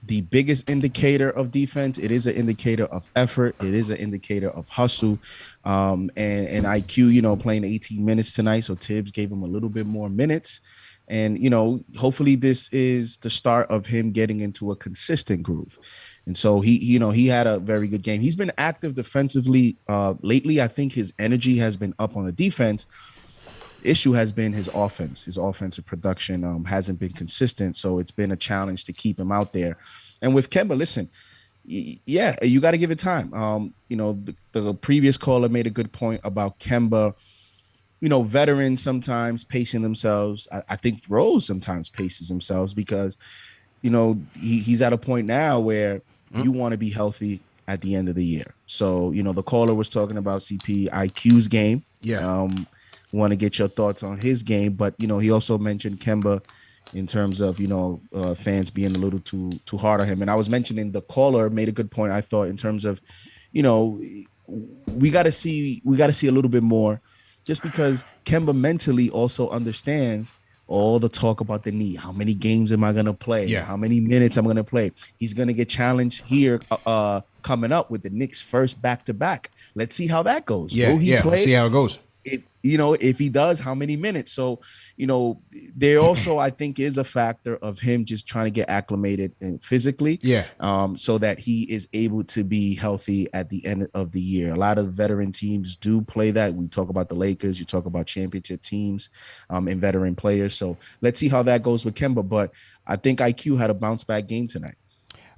the biggest indicator of defense, it is an indicator of effort. It is an indicator of hustle. And IQ, playing 18 minutes tonight. So Tibbs gave him a little bit more minutes. And, hopefully this is the start of him getting into a consistent groove. And so he had a very good game. He's been active defensively lately. I think his energy has been up on the defense. Issue has been his offense. His offensive production hasn't been consistent, so it's been a challenge to keep him out there. And with Kemba, listen, you got to give it time. The previous caller made a good point about Kemba. Veterans sometimes pacing themselves. I think Rose sometimes paces themselves because, he's at a point now where you want to be healthy at the end of the year. So, the caller was talking about CP IQ's game. Yeah. Want to get your thoughts on his game, but he also mentioned Kemba in terms of fans being a little too hard on him. And I was mentioning the caller made a good point, I thought, in terms of we got to see a little bit more, just because Kemba mentally also understands all the talk about the knee. How many games am I gonna play? Yeah. How many minutes I'm gonna play? He's gonna get challenged here coming up with the Knicks' first back-to-back. Let's see how that goes. Will he play? Let's see how it goes. If he does, how many minutes? So, there also, I think, is a factor of him just trying to get acclimated physically. Yeah. So that he is able to be healthy at the end of the year. A lot of veteran teams do play that. We talk about the Lakers, you talk about championship teams and veteran players. So let's see how that goes with Kemba. But I think IQ had a bounce back game tonight.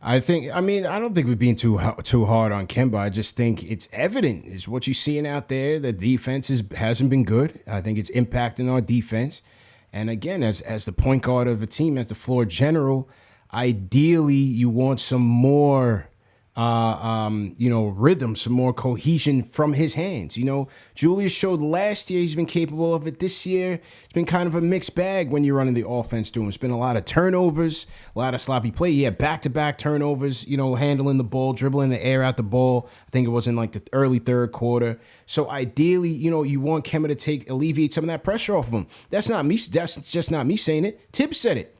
I don't think we're being too hard on Kemba. I just think it's evident. Is what you're seeing out there. The defense hasn't been good. I think it's impacting our defense. And again, as the point guard of a team, as the floor general, ideally you want some more rhythm, some more cohesion from his hands. Julius showed last year he's been capable of it. This year, it's been kind of a mixed bag when you're running the offense through him. It's been a lot of turnovers, a lot of sloppy play. Yeah, back-to-back turnovers, handling the ball, dribbling the air out the ball. I think it was in the early third quarter. So ideally, you want Kemba to alleviate some of that pressure off of him. That's not me. That's just not me saying it. Tibbs said it.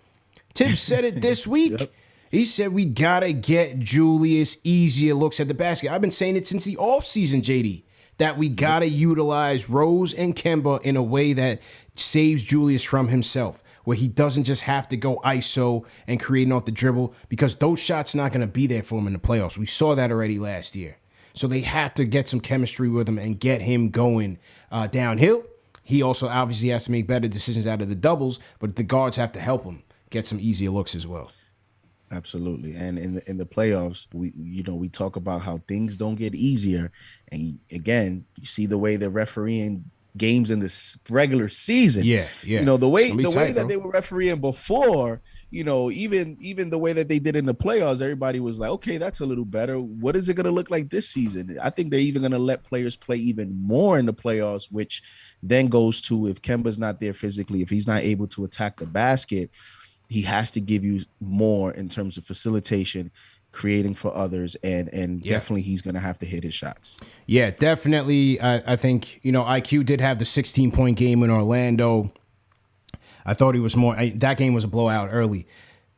Tibbs said it this week. Yep. He said we got to get Julius easier looks at the basket. I've been saying it since the offseason, JD, that we got to utilize Rose and Kemba in a way that saves Julius from himself, where he doesn't just have to go ISO and creating off the dribble, because those shots not going to be there for him in the playoffs. We saw that already last year. So they had to get some chemistry with him and get him going downhill. He also obviously has to make better decisions out of the doubles, but the guards have to help him get some easier looks as well. Absolutely. And in the playoffs, we talk about how things don't get easier. And again, you see the way they're refereeing games in this regular season. Yeah. The way that they were refereeing before, even the way that they did in the playoffs, everybody was like, okay, that's a little better. What is it going to look like this season? I think they're even going to let players play even more in the playoffs, which then goes to, if Kemba's not there physically, if he's not able to attack the basket, he has to give you more in terms of facilitation, creating for others, and definitely he's going to have to hit his shots. Yeah, definitely. I think, IQ did have the 16-point game in Orlando. I thought he was more – that game was a blowout early.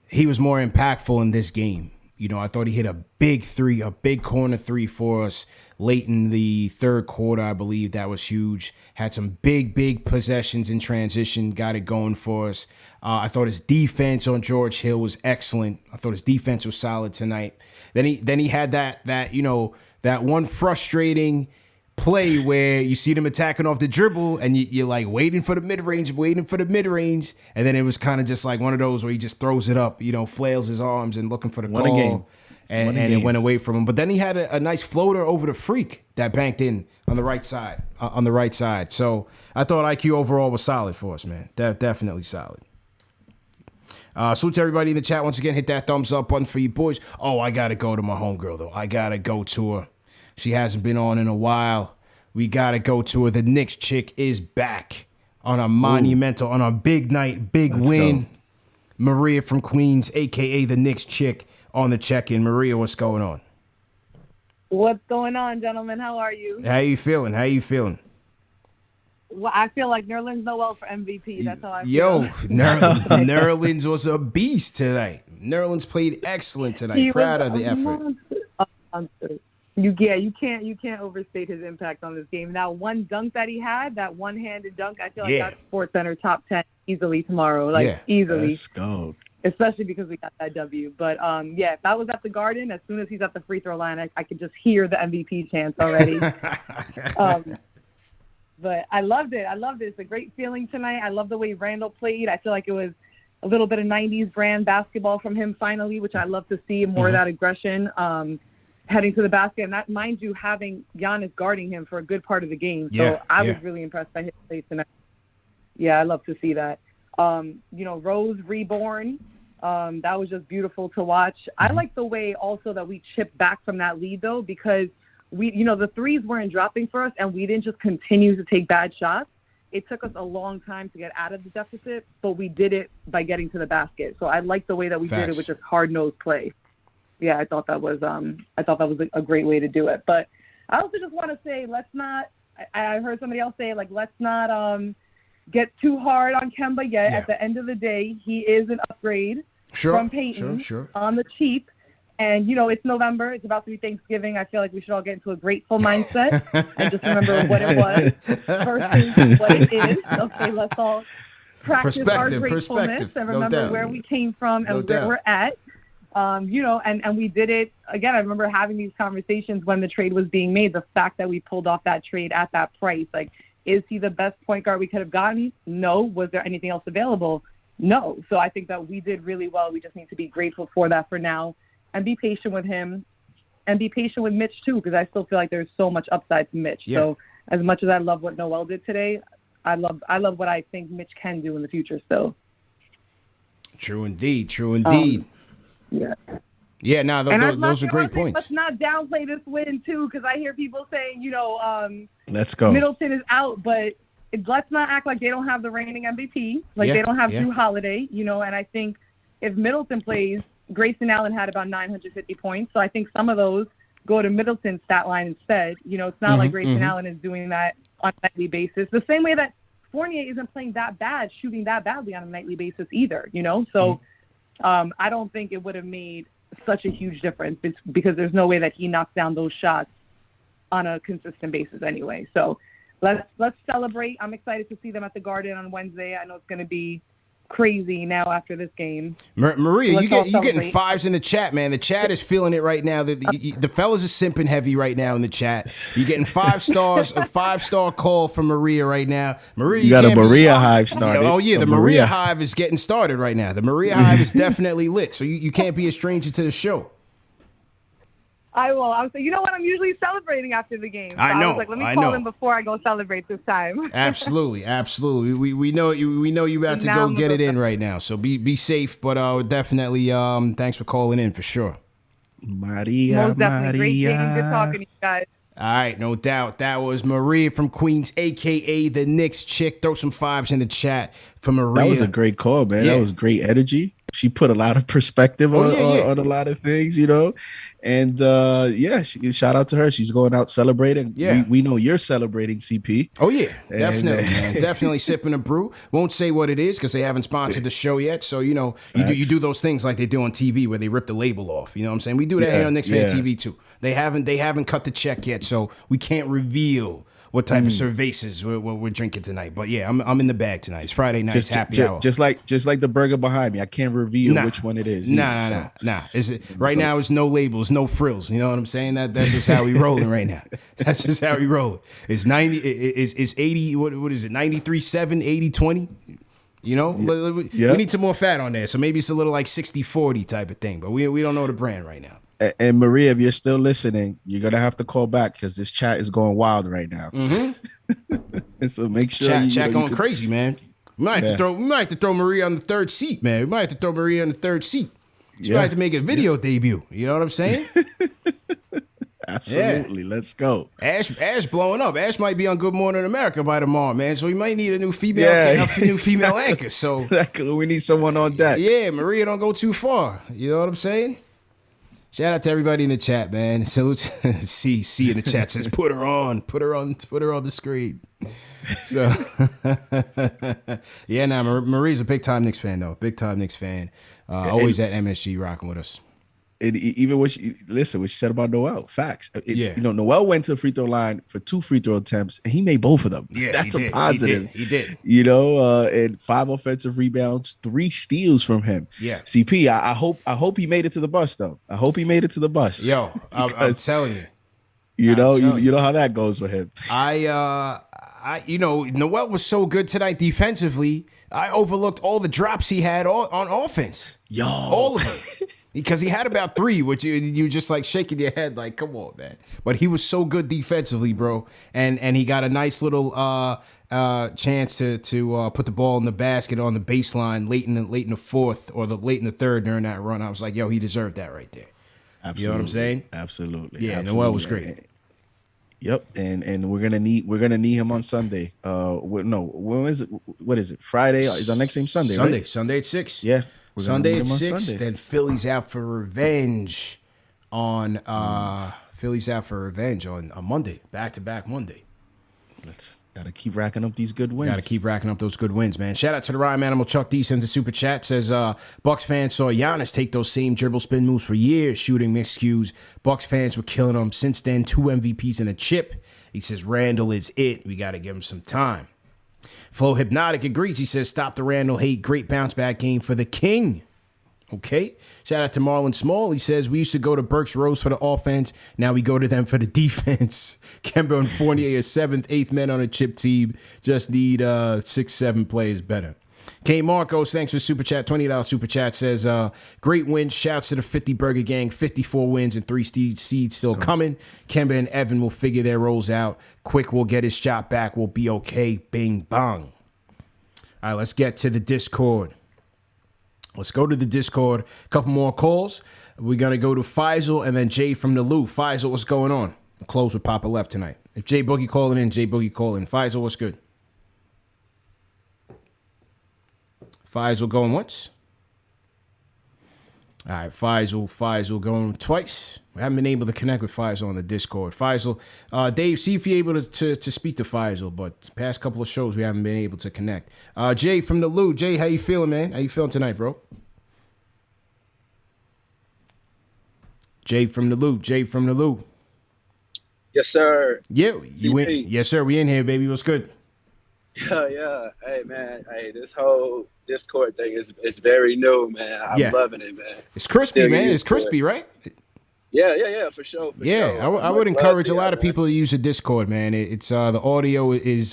He was more impactful in this game. You know, I thought he hit a big three, a big corner three for us late in the third quarter. I believe that was huge. Had some big possessions in transition. Got it going for us. I thought his defense on George Hill was excellent. I thought his defense was solid tonight. Then he had that you know, that one frustrating play where you see them attacking off the dribble and you're like waiting for the mid-range, and then it was kind of just like one of those where he just throws it up, you know, flails his arms and looking for the Won call. a game. And it went away from him. But then he had a nice floater over the freak that banked in on the right side. So I thought IQ overall was solid for us, man. Definitely solid. Salute to everybody in the chat. Once again, hit that thumbs up button for you boys. Oh, I got to go to my homegirl, though. I got to go to her. She hasn't been on in a while. We got to go to her. The Knicks chick is back on a monumental, on a big night, Let's win. Go. Maria from Queens, a.k.a. the Knicks chick, on the check-in. Maria, what's going on? What's going on, gentlemen? How are you? How you feeling? Well, I feel like Nerlens Noel for MVP. That's how I feel. Yo, Nerlens was a beast tonight. Nerlens played excellent tonight. Proud of the effort. You can't overstate his impact on this game. That one dunk that he had, that one-handed dunk, I feel like that's Sports Center top 10 easily tomorrow. Easily. Let's go. Especially because we got that W. But if I was at the Garden, as soon as he's at the free throw line, I could just hear the MVP chants already. But I loved it. It's a great feeling tonight. I love the way Randall played. I feel like it was a little bit of 90s brand basketball from him finally, which I love to see, more of that aggression heading to the basket. And that, mind you, having Giannis guarding him for a good part of the game. So I was really impressed by his play tonight. Yeah, I love to see that. Rose reborn. That was just beautiful to watch. I like the way also that we chipped back from that lead, though, because the threes weren't dropping for us, and we didn't just continue to take bad shots. It took us a long time to get out of the deficit, but we did it by getting to the basket. So I like the way that we did it with just hard-nosed play. Yeah, I thought that was a great way to do it. But I also just want to say, let's not. I heard somebody else say, let's not get too hard on Kemba yet. Yeah. At the end of the day, he is an upgrade from Peyton on the cheap. And, it's November. It's about to be Thanksgiving. I feel like we should all get into a grateful mindset and just remember what it was versus what it is. Okay, let's all practice our gratefulness and remember where we came from and where we're at. And we did it. Again, I remember having these conversations when the trade was being made. The fact that we pulled off that trade at that price, is he the best point guard we could have gotten? No. Was there anything else available? No. So I think that we did really well. We just need to be grateful for that for now. And be patient with him, and be patient with Mitch too, because I still feel like there's so much upside to Mitch. Yeah. So as much as I love what Noel did today, I love what I think Mitch can do in the future still. True indeed. Yeah. Yeah, those are great points. Let's not downplay this win too, because I hear people saying, let's go. Middleton is out, but let's not act like they don't have the reigning MVP, they don't have Drew Holiday, and I think if Middleton plays, Grayson Allen had about 950 points, so I think some of those go to Middleton's stat line instead. It's not like Grayson Allen is doing that on a nightly basis. The same way that Fournier isn't playing that bad, shooting that badly on a nightly basis either, So I don't think it would have made such a huge difference because there's no way that he knocks down those shots on a consistent basis anyway. So let's celebrate. I'm excited to see them at the Garden on Wednesday. I know it's going to be crazy now after this game. Maria, you getting fives in the chat, man. The chat is feeling it right now. The fellas are simping heavy right now in the chat. You're getting 5 stars, a 5-star call from Maria right now. Maria, you got a Maria Hive started. Oh yeah, the Maria Hive is getting started right now. The Maria Hive is definitely lit. So you can't be a stranger to the show. I will. I was like, you know what? I'm usually celebrating after the game. So I know. I was like, let me call them before I go celebrate this time. Absolutely. We know you about to go get it in right now. So be safe, but definitely thanks for calling in for sure. Maria. Most definitely. Great game. Good talking to you guys. All right, no doubt. That was Maria from Queens, a.k.a. the Knicks chick. Throw some fives in the chat for Maria. That was a great call, man. Yeah. That was great energy. she put a lot of perspective on a lot of things, you know. And shout out to her. She's going out celebrating. Yeah. We know you're celebrating, CP. Oh yeah, definitely, man. Definitely sipping a brew. Won't say what it is because they haven't sponsored the show yet. So you know, you do those things like they do on TV where they rip the label off. You know what I'm saying? We do that here on KnicksFanTV too. They haven't cut the check yet, so we can't reveal what type of cervezas we're drinking tonight. But yeah, I'm in the bag tonight. It's Friday night, happy hour. Just like the burger behind me. I can't reveal which one it is. Nah. Now it's no labels, no frills. You know what I'm saying? That's just how we rolling right now. That's just how we rolling. It's 90. It's 80. What is it? 93-7, 80-20. You know, we need some more fat on there. So maybe it's a little like 60-40 type of thing. But we don't know the brand right now. And Maria, if you're still listening, you're gonna have to call back because this chat is going wild right now. And so make sure chat going crazy, man. We might have to throw Maria on the third seat, man. We might have to throw Maria on the third seat. She might have to make a video debut. You know what I'm saying? Absolutely. Let's go. Ash blowing up. Ash might be on Good Morning America by tomorrow, man. So we might need a new female anchor. So we need someone on that. Yeah, Maria don't go too far. You know what I'm saying? Shout out to everybody in the chat, man. Salute. C in the chat says, put her on the screen. So, Marie's a big time Knicks fan, though. Big time Knicks fan. Always at MSG rocking with us. And even what she said about Noel, facts. You know, Noel went to the free throw line for 2 free throw attempts, and he made both of them. Yeah, that's a positive. He did. You know, and 5 offensive rebounds, 3 steals from him. Yeah. CP, I hope he made it to the bus though. I hope he made it to the bus. Yo, I'm telling you. You know how that goes with him. Noel was so good tonight defensively. I overlooked all the drops he had on offense. Yo, all of them. Because he had about 3, which you just like shaking your head like, come on, man. But he was so good defensively, bro. And he got a nice little chance to put the ball in the basket on the baseline late in the fourth or late in the third during that run. I was like, yo, he deserved that right there. Absolutely. You know what I'm saying? Absolutely. Yeah, absolutely. Noel was great. Yep, and we're gonna need him on Sunday. When is it? What is it? Friday is our next game. Sunday, right? Sunday at 6. Yeah. Sunday at 6, then Philly's out for revenge on a Monday, back-to-back Monday. Gotta keep racking up these good wins. Gotta keep racking up those good wins, man. Shout out to the Rhyme Animal Chuck D sent the super chat. Says Bucks fans saw Giannis take those same dribble spin moves for years, shooting miscues. Bucks fans were killing him. Since then, 2 MVPs and a chip. He says Randall is it. We gotta give him some time. Flo Hypnotic agrees. He says, stop the Randall hate. Great bounce back game for the King. Okay. Shout out to Marlon Small. He says, we used to go to Burks Rose for the offense. Now we go to them for the defense. Kemba and Fournier are 7th, 8th men on a chip team. Just need 6-7 players better. K. Marcos, thanks for super chat. $20 super chat says, great win. Shouts to the 50 Burger Gang. 54 wins and 3 seeds still coming. Kemba and Evan will figure their roles out. Quick will get his shot back. We'll be okay. Bing bong. All right, let's get to the Discord. Let's go to the Discord. A couple more calls. We're going to go to Faisal and then Jay from the Lou. Faisal, what's going on? We'll close with Poppa Left tonight. If Jay Boogie calling in, Jay Boogie calling. Faisal, what's good? Faisal going once. All right, Faisal going twice. We haven't been able to connect with Faisal on the Discord. Faisal, Dave, see if you're able to speak to Faisal, but past couple of shows we haven't been able to connect. Jay from the Lou. Jay, how you feeling, man? How you feeling tonight, bro? Jay from the Lou. Yes, sir. Yeah, you in? Yes, sir. We in here, baby. What's good? Yeah. Hey, man. Hey, this whole Discord thing is very new, man. I'm loving it, man. It's crispy, man. It's crispy, right? Yeah, for sure. I would encourage a lot of people to use the Discord, man. It's the audio is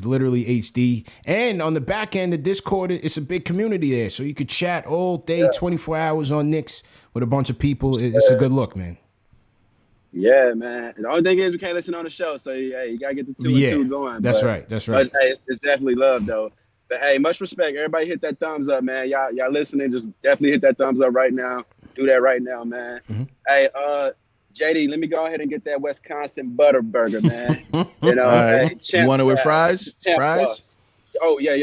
literally HD, and on the back end, the Discord it's a big community there, so you could chat all day, 24 hours on Knicks with a bunch of people. It's a good look, man. Yeah, man. The only thing is we can't listen on the show, so hey, you gotta get the 2 and 2 going. That's right. But, hey, it's definitely love though. But hey, much respect. Everybody hit that thumbs up, man. Y'all listening, just definitely hit that thumbs up right now. Do that right now, man. Mm-hmm. Hey, JD, let me go ahead and get that Wisconsin butter burger, man. You know, you want it with fries? Fries? Oh yeah.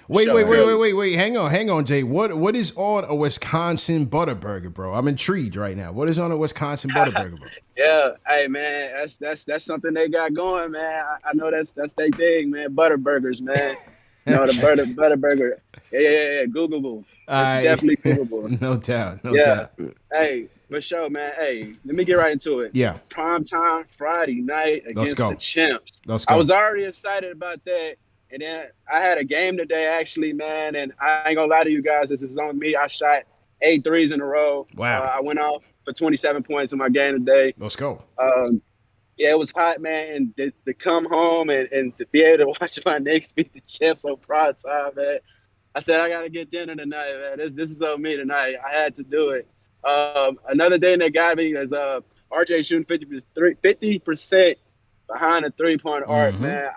Wait. Hang on, Jay. What is on a Wisconsin Butterburger, bro? I'm intrigued right now. What is on a Wisconsin Butterburger, bro? Yeah, hey man, that's something they got going, man. I know that's their thing, man. Butterburgers, man. You know the Butterburger. Yeah. Googleable. It's definitely Googleable. No doubt. Hey, for sure, man. Hey, let me get right into it. Yeah. Prime time Friday night against the champs. Let's go. I was already excited about that. And then I had a game today, actually, man. And I ain't gonna lie to you guys, this is on me. I shot 8 threes in a row. Wow. I went off for 27 points in my game today. Let's go. Yeah, it was hot, man. And to come home and to be able to watch my Knicks beat the champs on prime time, man. I said, I got to get dinner tonight, man. This is on me tonight. I had to do it. Another day that got me is RJ shooting 50% behind the three-point arc, man.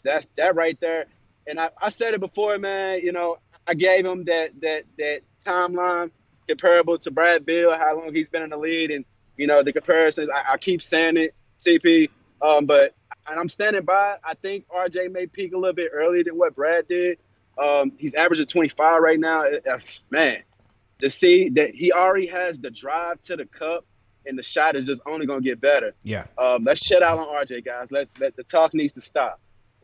That's that right there. And I said it before, man. You know, I gave him that timeline comparable to Brad Beal, how long he's been in the league, and you know the comparisons. I keep saying it, CP. But I'm standing by. I think RJ may peak a little bit earlier than what Brad did. He's averaging 25 right now. Man, to see that he already has the drive to the cup. And the shot is just only gonna get better. Yeah. Let's shut out on RJ, guys. The talk needs to stop.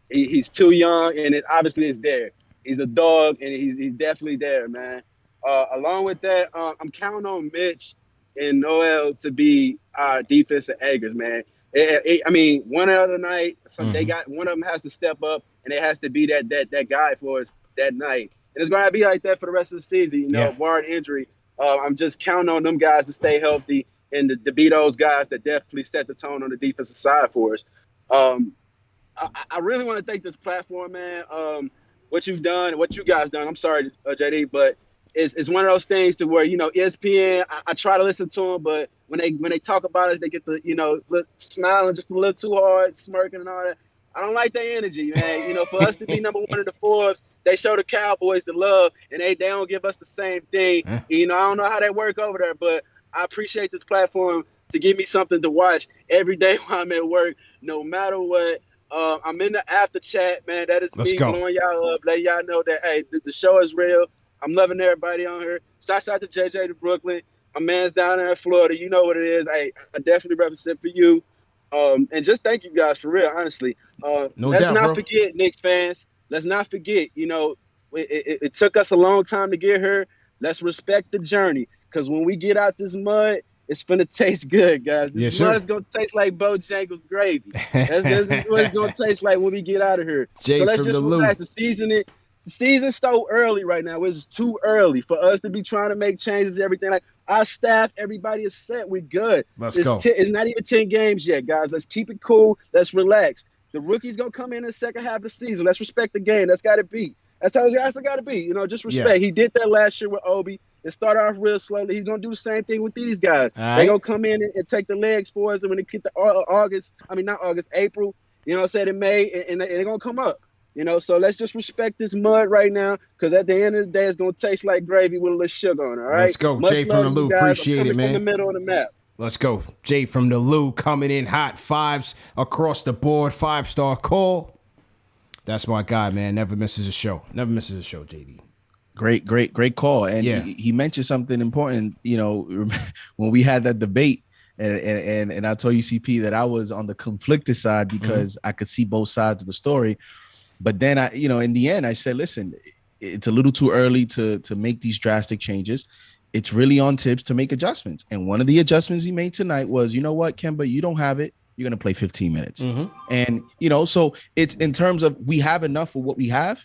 He's too young, and it obviously is there. He's a dog, and he's definitely there, man. Along with that, I'm counting on Mitch and Noel to be defensive anchors, man. I mean, one other night, they got one of them has to step up, and it has to be that guy for us that night. And it's gonna be like that for the rest of the season, you know, barring injury. I'm just counting on them guys to stay healthy. And to be those guys that definitely set the tone on the defensive side for us. I really want to thank this platform, man. What you've done, what you guys done. I'm sorry, JD, but it's one of those things to where, you know, ESPN, I try to listen to them, but when they talk about us, they get the, you know, smiling just a little too hard, smirking and all that. I don't like their energy, man. You know, for us to be number one in the Forbes, they show the Cowboys the love, and they don't give us the same thing. You know, I don't know how they work over there, but I appreciate this platform to give me something to watch every day while I'm at work, no matter what. I'm in the after chat, man. That is me blowing y'all up, letting y'all know that, hey, the show is real. I'm loving everybody on here. Shouts out to JJ to Brooklyn. My man's down there in Florida. You know what it is. Hey, I definitely represent for you. And just thank you guys for real, honestly. Let's not forget, Knicks fans. Let's not forget, you know, it took us a long time to get here. Let's respect the journey. Because when we get out this mud, it's going to taste good, guys. This mud's going to taste like Bojangles gravy. This is what it's going to taste like when we get out of here. So let's just relax. The season's so early right now. It's too early for us to be trying to make changes and everything. Like, our staff, everybody is set. We're good. Let's go. It's not even 10 games yet, guys. Let's keep it cool. Let's relax. The rookie's going to come in the second half of the season. Let's respect the game. That's got to be. That's how it's got to be. You know, just respect. He did that last year with Obi. It started off real slowly. He's going to do the same thing with these guys. They're going to come in and take the legs for us. And when they get to April, you know what I'm saying, in May, and they're going to come up. You know, so let's just respect this mud right now, because at the end of the day, it's going to taste like gravy with a little sugar on it, all right? Let's go. Jay from the Lou. Appreciate it, man. From the middle of the map. Let's go. Jay from the Lou coming in hot. 5s across the board. 5-star call. That's my guy, man. Never misses a show. Never misses a show, JD. Great call. And he mentioned something important, you know, when we had that debate, and I told you, CP, that I was on the conflicted side because I could see both sides of the story. But then in the end, I said, listen, it's a little too early to make these drastic changes. It's really on Tibbs to make adjustments. And one of the adjustments he made tonight was, you know what, Kemba, you don't have it. You're going to play 15 minutes. And, you know, so it's in terms of we have enough of what we have.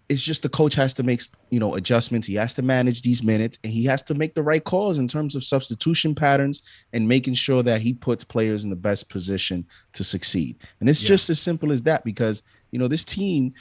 It's just the coach has to make, you know, adjustments. He has to manage these minutes, and he has to make the right calls in terms of substitution patterns and making sure that he puts players in the best position to succeed. And it's just as simple as that, because, you know, this team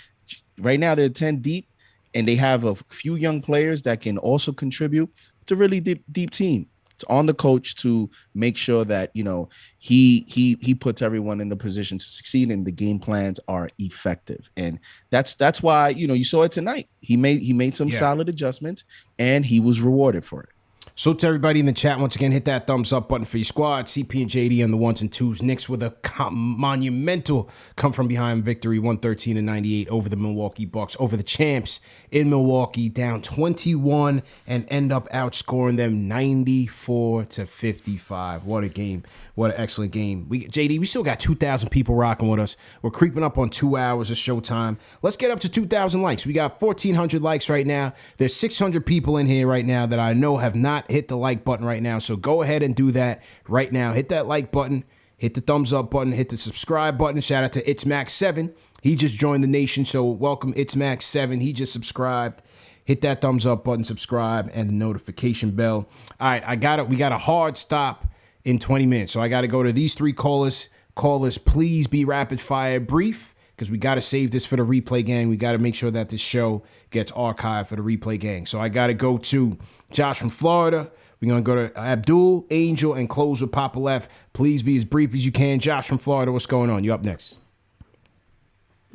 right now, they're 10 deep and they have a few young players that can also contribute. It's a really deep team. It's on the coach to make sure that, you know, he puts everyone in the position to succeed and the game plans are effective. And that's why, you know, you saw it tonight. He made some solid adjustments and he was rewarded for it. So to everybody in the chat, once again, hit that thumbs up button for your squad. CP and JD on the ones and twos. Knicks with a monumental come from behind victory, 113-98 over the Milwaukee Bucks, over the champs in Milwaukee, down 21 and end up outscoring them 94-55. What a game. What an excellent game. JD, we still got 2,000 people rocking with us. We're creeping up on 2 hours of showtime. Let's get up to 2,000 likes. We got 1,400 likes right now. There's 600 people in here right now that I know have not hit the like button right now. So go ahead and do that right now. Hit that like button. Hit the thumbs up button. Hit the subscribe button. Shout out to It's Max 7. He just joined the nation. So welcome It's Max 7. He just subscribed. Hit that thumbs up button, subscribe, and the notification bell. All right, I got it. We got a hard stop in 20 minutes. So I got to go to these three callers. Callers, please be rapid fire brief, because we got to save this for the replay gang. We got to make sure that this show gets archived for the replay gang. So I got to go to Josh from Florida. We're going to go to Abdul, Angel, and close with Poppa Left. Please be as brief as you can. Josh from Florida, what's going on? You up next.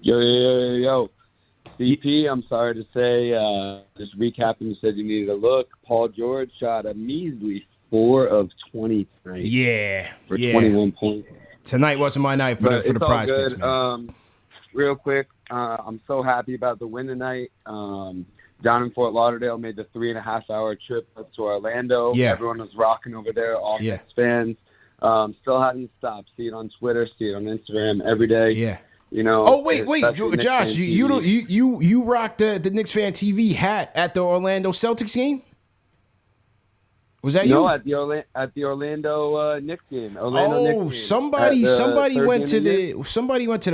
Yo. CP, I'm sorry to say, just recapping, you said you needed a look. Paul George shot a measly 4 of 20 tonight. Yeah. For 21 points. Tonight wasn't my night for the prize picks, man. Real quick, I'm so happy about the win tonight. Down in Fort Lauderdale, made the 3.5-hour trip up to Orlando. Yeah. Everyone was rocking over there, all Knicks fans. Still hadn't stopped. See it on Twitter, see it on Instagram every day. Yeah. You know. Oh wait, Josh, you rocked the Knicks Fan TV hat at the Orlando Celtics game? Was that you? No, at the Orlando Knicks game. Knicks somebody went to the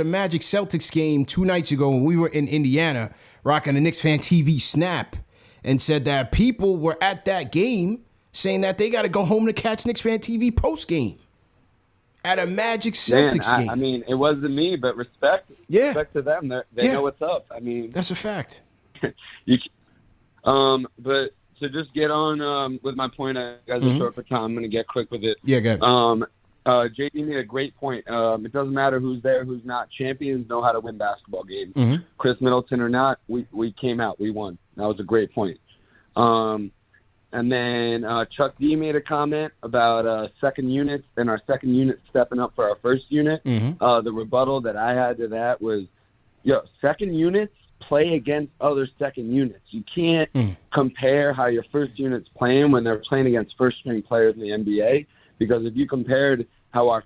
Magic Celtics game 2 nights ago when we were in Indiana, rocking the Knicks Fan TV snap, and said that people were at that game saying that they got to go home to catch Knicks Fan TV post game at a Magic Celtics game. I mean, it wasn't me, but respect. Yeah. Respect to them. They know what's up. I mean, that's a fact. But to just get on with my point, I guys are short for time. I'm going to get quick with it. Yeah, go ahead. JD made a great point. It doesn't matter who's there, who's not. Champions know how to win basketball games. Chris Middleton or not, we came out. We won. That was a great point. And then Chuck D made a comment about second units and our second unit stepping up for our first unit. The rebuttal that I had to that was, second units play against other second units. You can't compare how your first unit's playing when they're playing against first-string players in the NBA, because if you compared how our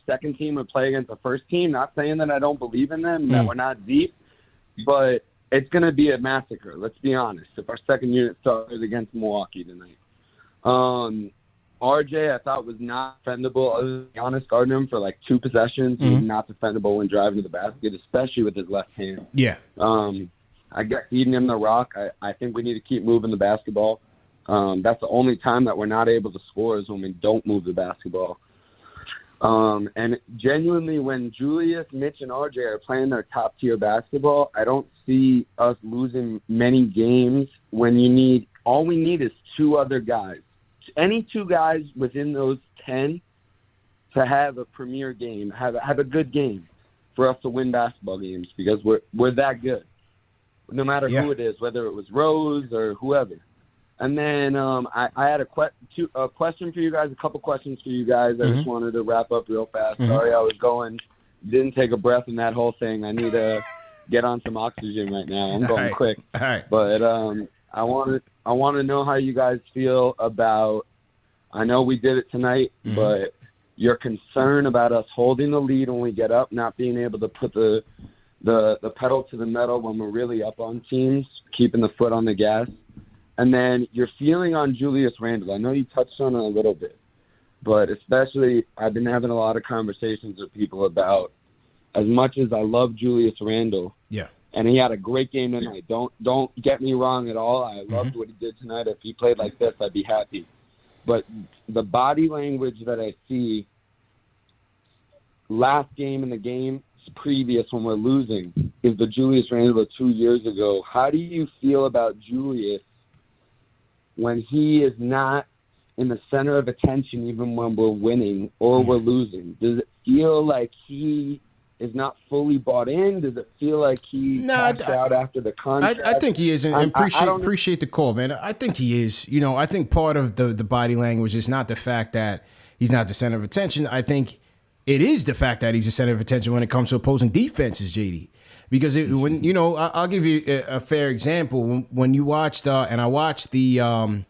second team would play against the first team, not saying that I don't believe in them, that we're not deep, but it's going to be a massacre, let's be honest, if our second unit started against Milwaukee tonight. RJ, I thought, was not defendable. I was honest, guarding him for like 2 possessions. He was not defendable when driving to the basket, especially with his left hand. Yeah. I got feeding him the rock. I think we need to keep moving the basketball. That's the only time that we're not able to score is when we don't move the basketball. And genuinely, when Julius, Mitch, and RJ are playing their top-tier basketball, I don't see us losing many games when all we need is 2 other guys. Any 2 guys within those 10 to have a premier game, have a good game for us to win basketball games, because we're that good, no matter who it is, whether it was Rose or whoever. And then I had a question for you guys, a couple questions for you guys. I just wanted to wrap up real fast. Sorry, I was didn't take a breath in that whole thing. I need to get on some oxygen right now. I'm going quick. All right. But I want to know how you guys feel about, I know we did it tonight, but your concern about us holding the lead when we get up, not being able to put the pedal to the metal when we're really up on teams, keeping the foot on the gas. And then your feeling on Julius Randle. I know you touched on it a little bit, but especially I've been having a lot of conversations with people about, as much as I love Julius Randle, and he had a great game tonight. Don't get me wrong at all. I loved what he did tonight. If he played like this, I'd be happy. But the body language that I see last game in the game previous when we're losing is the Julius Randle of 2 years ago. How do you feel about Julius when he is not in the center of attention even when we're winning or we're losing? Does it feel like he is not fully bought in? Does it feel like he cashed out after the contract? I think he is, and appreciate the call, man. I think he is. You know, I think part of the body language is not the fact that he's not the center of attention. I think it is the fact that he's the center of attention when it comes to opposing defenses, JD. Because when you know, I'll give you a fair example. When you watched, and I watched the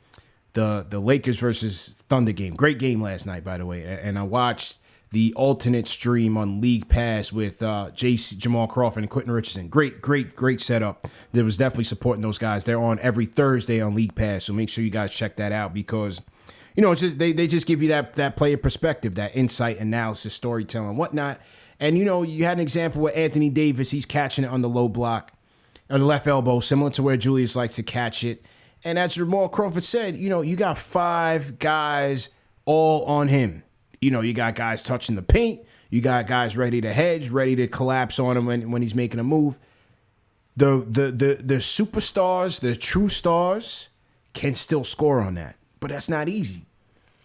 Lakers versus Thunder game. Great game last night, by the way. And I watched the alternate stream on League Pass with Jamal Crawford and Quentin Richardson. Great setup. There was definitely supporting those guys. They're on every Thursday on League Pass, so make sure you guys check that out because, you know, it's just they just give you that player perspective, that insight, analysis, storytelling, whatnot. And, you know, you had an example with Anthony Davis. He's catching it on the low block, on the left elbow, similar to where Julius likes to catch it. And as Jamal Crawford said, you know, you got 5 guys all on him. You know, you got guys touching the paint. You got guys ready to hedge, ready to collapse on him when he's making a move. The superstars, the true stars, can still score on that. But that's not easy.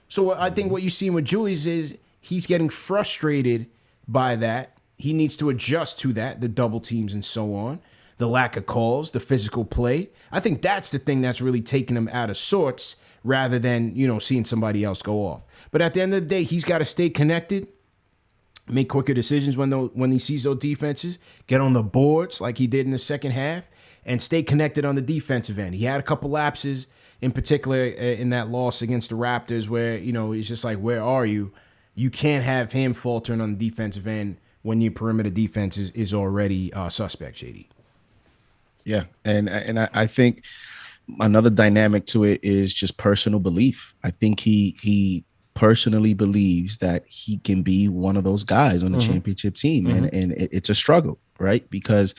So I think what you see with Julius is he's getting frustrated by that. He needs to adjust to that, the double teams and so on, the lack of calls, the physical play. I think that's the thing that's really taking him out of sorts rather than, you know, seeing somebody else go off. But at the end of the day, he's got to stay connected, make quicker decisions when he sees those defenses, get on the boards like he did in the second half, and stay connected on the defensive end. He had a couple lapses, in particular in that loss against the Raptors where, you know, it's just like, where are you? You can't have him faltering on the defensive end when your perimeter defense is already suspect, JD. Yeah, and I think another dynamic to it is just personal belief. I think he personally believes that he can be one of those guys on the championship team, and it's a struggle, right? Because,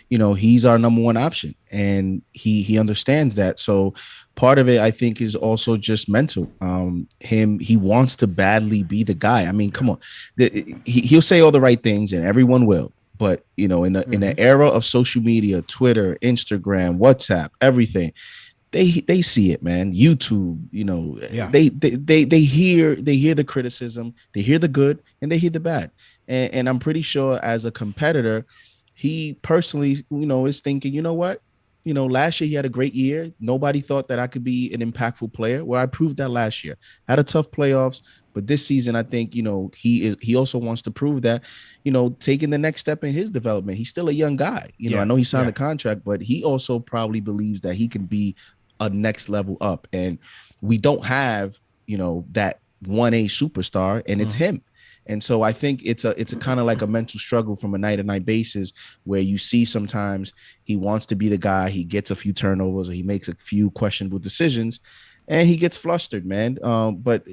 you know, he's our number one option, and he understands that. So part of it, I think, is also just mental. He wants to badly be the guy. I mean, come on, he'll say all the right things, and everyone will. But, you know, in the era of social media, Twitter, Instagram, WhatsApp, everything, they see it, man. YouTube, you know, they hear the criticism, they hear the good, and they hear the bad. And I'm pretty sure as a competitor, he personally, you know, is thinking, you know what? You know, last year he had a great year. Nobody thought that I could be an impactful player. Well, I proved that last year. Had a tough playoffs, but this season, I think, you know, he also wants to prove that, you know, taking the next step in his development. He's still a young guy. You know, I know he signed a contract, but he also probably believes that he can be a next level up. And we don't have, you know, that 1A superstar, and it's him. And so I think it's a kind of like a mental struggle from a night-to-night basis where you see sometimes he wants to be the guy, he gets a few turnovers or he makes a few questionable decisions and he gets flustered, man. But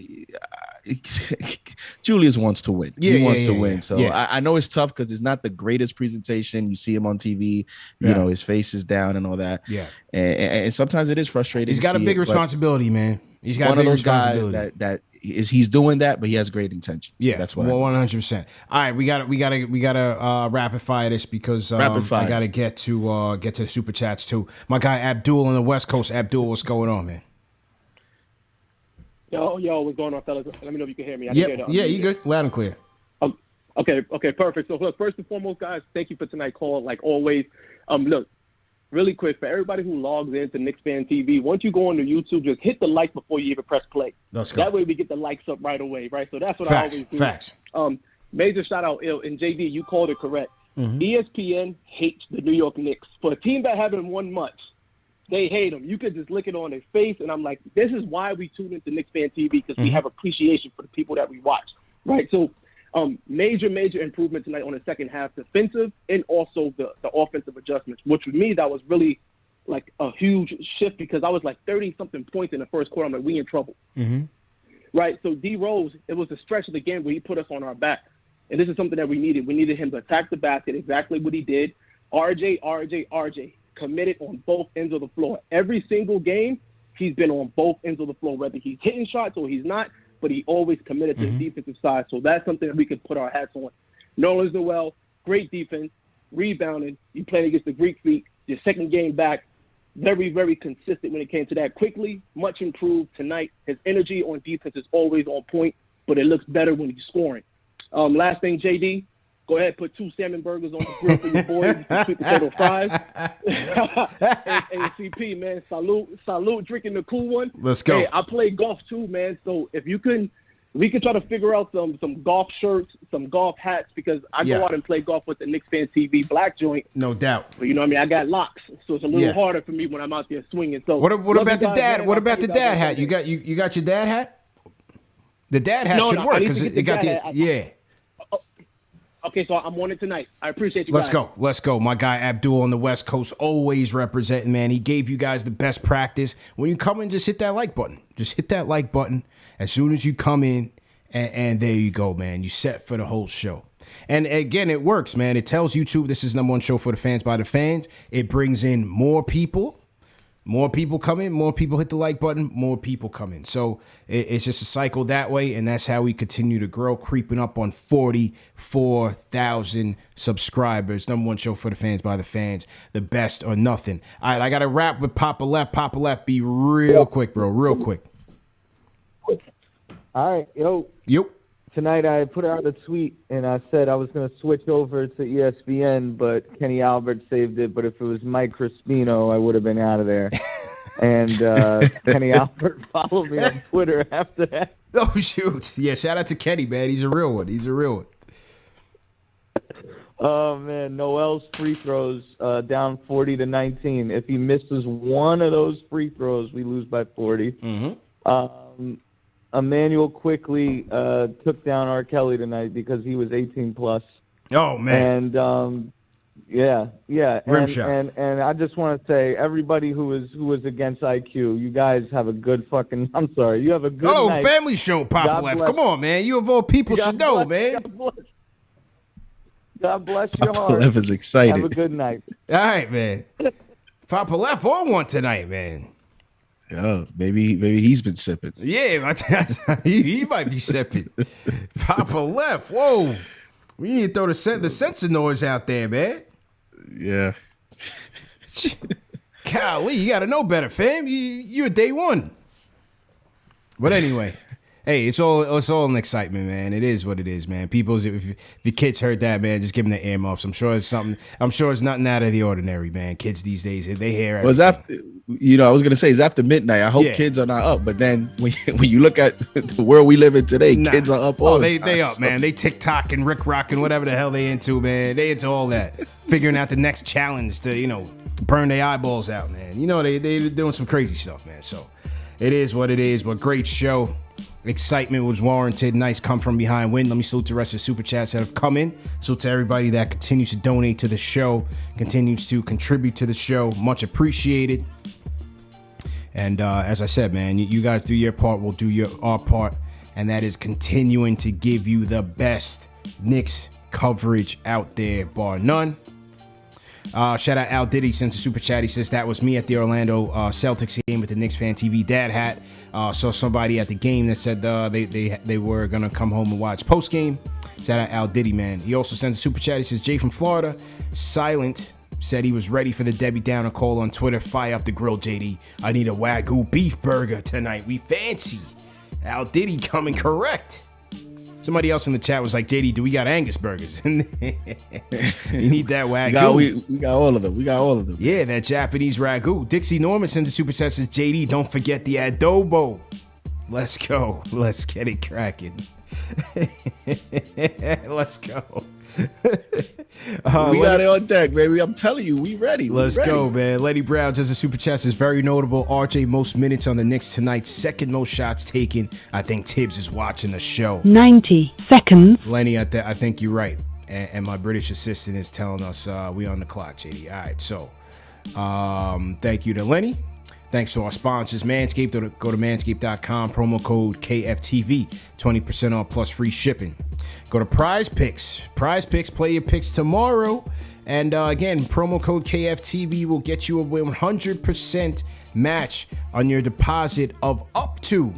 Julius wants to win. He wants to win. So I know it's tough because it's not the greatest presentation. You see him on TV, you know, his face is down and all that. Yeah. And sometimes it is frustrating. He's got a big responsibility, man. He's got one of those guys that he's doing that, but he has great intentions. Yeah, that's what 100%. All right, we gotta rapid fire this because I gotta get to the super chats too. My guy Abdul on the West Coast. Abdul, what's going on, man? Yo, what's going on, fellas? Let me know if you can hear me. Yeah, you good? Loud and clear. Okay, perfect. So look, first and foremost, guys, thank you for tonight's call. Like always, look, really quick, for everybody who logs into KnicksFanTV, once you go on to YouTube, just hit the like before you even press play. That way we get the likes up right away, right? So that's what I always do. Facts. Major shout out, and JD, you called it correct. ESPN hates the New York Knicks. For a team that haven't won much, they hate them. You could just look it on their face, and I'm like, this is why we tune into KnicksFanTV, because we have appreciation for the people that we watch, right? So major improvement tonight on the second half, defensive and also the offensive adjustments, which for me, that was really like a huge shift because I was like 30-something points in the first quarter. I'm like, we in trouble. Right? So D Rose, it was a stretch of the game where he put us on our back. And this is something that we needed. We needed him to attack the basket, exactly what he did. RJ, committed on both ends of the floor. Every single game, he's been on both ends of the floor, whether he's hitting shots or he's not, but he always committed to the defensive side. So that's something that we could put our hats on. Nerlens Noel, great defense, rebounding. You played against the Greek Freak, your second game back. Very, very consistent when it came to that. Quickly, much improved tonight. His energy on defense is always on point, but it looks better when he's scoring. Last thing, JD, Go ahead, put 2 salmon burgers on the grill for your boys, some sweet potato fries. and CP, man, salute, drinking the cool one. Let's go. Hey, I play golf too, man. So if we can try to figure out some golf shirts, some golf hats, because I go out and play golf with the KnicksFanTV black joint. No doubt. But you know what I mean? I got locks, so it's a little harder for me when I'm out there swinging. So what about the dad? What about the dad hat? You got your dad hat? The dad hat should work because it got the Okay, so I'm on it tonight. I appreciate you guys. Let's go. My guy Abdul on the West Coast, always representing, man. He gave you guys the best practice. When you come in, just hit that like button. Just hit that like button as soon as you come in, and there you go, man. You set for the whole show. And again, it works, man. It tells YouTube this is #1 show for the fans by the fans. It brings in more people. More people come in, more people hit the like button, more people come in. So it's just a cycle that way, and that's how we continue to grow, creeping up on 44,000 subscribers. #1 show for the fans by the fans, the best or nothing. All right, I got to wrap with Poppa Left. Poppa Left, be real quick, bro, real quick. All right, yo. Yep. Tonight I put out a tweet, and I said I was going to switch over to ESPN, but Kenny Albert saved it. But if it was Mike Crispino, I would have been out of there. And Kenny Albert followed me on Twitter after that. Oh, shoot. Yeah, shout out to Kenny, man. He's a real one. Oh, man. Noel's free throws down 40-19. If he misses one of those free throws, we lose by 40. Mm-hmm. Emmanuel quickly took down R. Kelly tonight because he was 18+. Oh, man. And, yeah. Rim shot. And I just want to say, everybody who was against IQ, you guys have a good fucking, I'm sorry, you have a good night. Family show, Poppa Left. Come on, man. You of all people should know, man. God bless your heart. Poppa Left is excited. Have a good night. All right, man. Poppa Left on one tonight, man. Oh, maybe he's been sipping. Yeah, he might be sipping. Poppa Left. Whoa. We need to throw the sensor noise out there, man. Yeah. Golly, you got to know better, fam. You're day one. But anyway, hey, it's all an excitement, man. It is what it is, man. If your kids heard that, man, just give them the earmuffs. I'm sure it's nothing out of the ordinary, man. Kids these days, they hear everything. Well, I was gonna say it's after midnight. I hope kids are not up, but then when you look at the world we live in today, kids are up all the time. They up, man. They TikTok and Rick Rock and whatever the hell they into, man. They into all that, figuring out the next challenge to burn their eyeballs out, man. They doing some crazy stuff, man. So it is what it is. But great show. Excitement was warranted. Nice come from behind win. Let me salute the rest of the super chats that have come in. Salute to everybody that continues to donate to the show, continues to contribute to the show. Much appreciated. And as I said, man, you guys do your part. We'll do our part. And that is continuing to give you the best Knicks coverage out there, bar none. Shout out Al Diddy, sent a super chat. He says, that was me at the Orlando Celtics game with the KnicksFanTV dad hat. Saw somebody at the game that said they were going to come home and watch post game. Shout out Al Diddy, man. He also sent a super chat. He says, Jay from Florida, silent, said he was ready for the Debbie Downer call on Twitter. Fire up the grill, JD. I need a Wagyu beef burger tonight. We fancy. Al Diddy coming correct. Somebody else in the chat was like, JD, do we got Angus burgers? You need that Wagyu. We got all of them. Yeah, that Japanese Ragu. Dixie Norman sent the super chat, says, JD, don't forget the adobo. Let's go. Let's get it cracking. Let's go. We got it on deck, baby. I'm telling you, we ready. Let's go, man. Lenny Brown does a super chat, says, very notable. RJ most minutes on the Knicks tonight. Second most shots taken. I think Tibbs is watching the show. 90 seconds. Lenny, I think you're right. And my British assistant is telling us we on the clock, JD. All right, so thank you to Lenny. Thanks to our sponsors, Manscaped. Go to manscaped.com, promo code KFTV, 20% off plus free shipping. Go to Prize Picks. Prize Picks, play your picks tomorrow. And again, promo code KFTV will get you a 100% match on your deposit of up to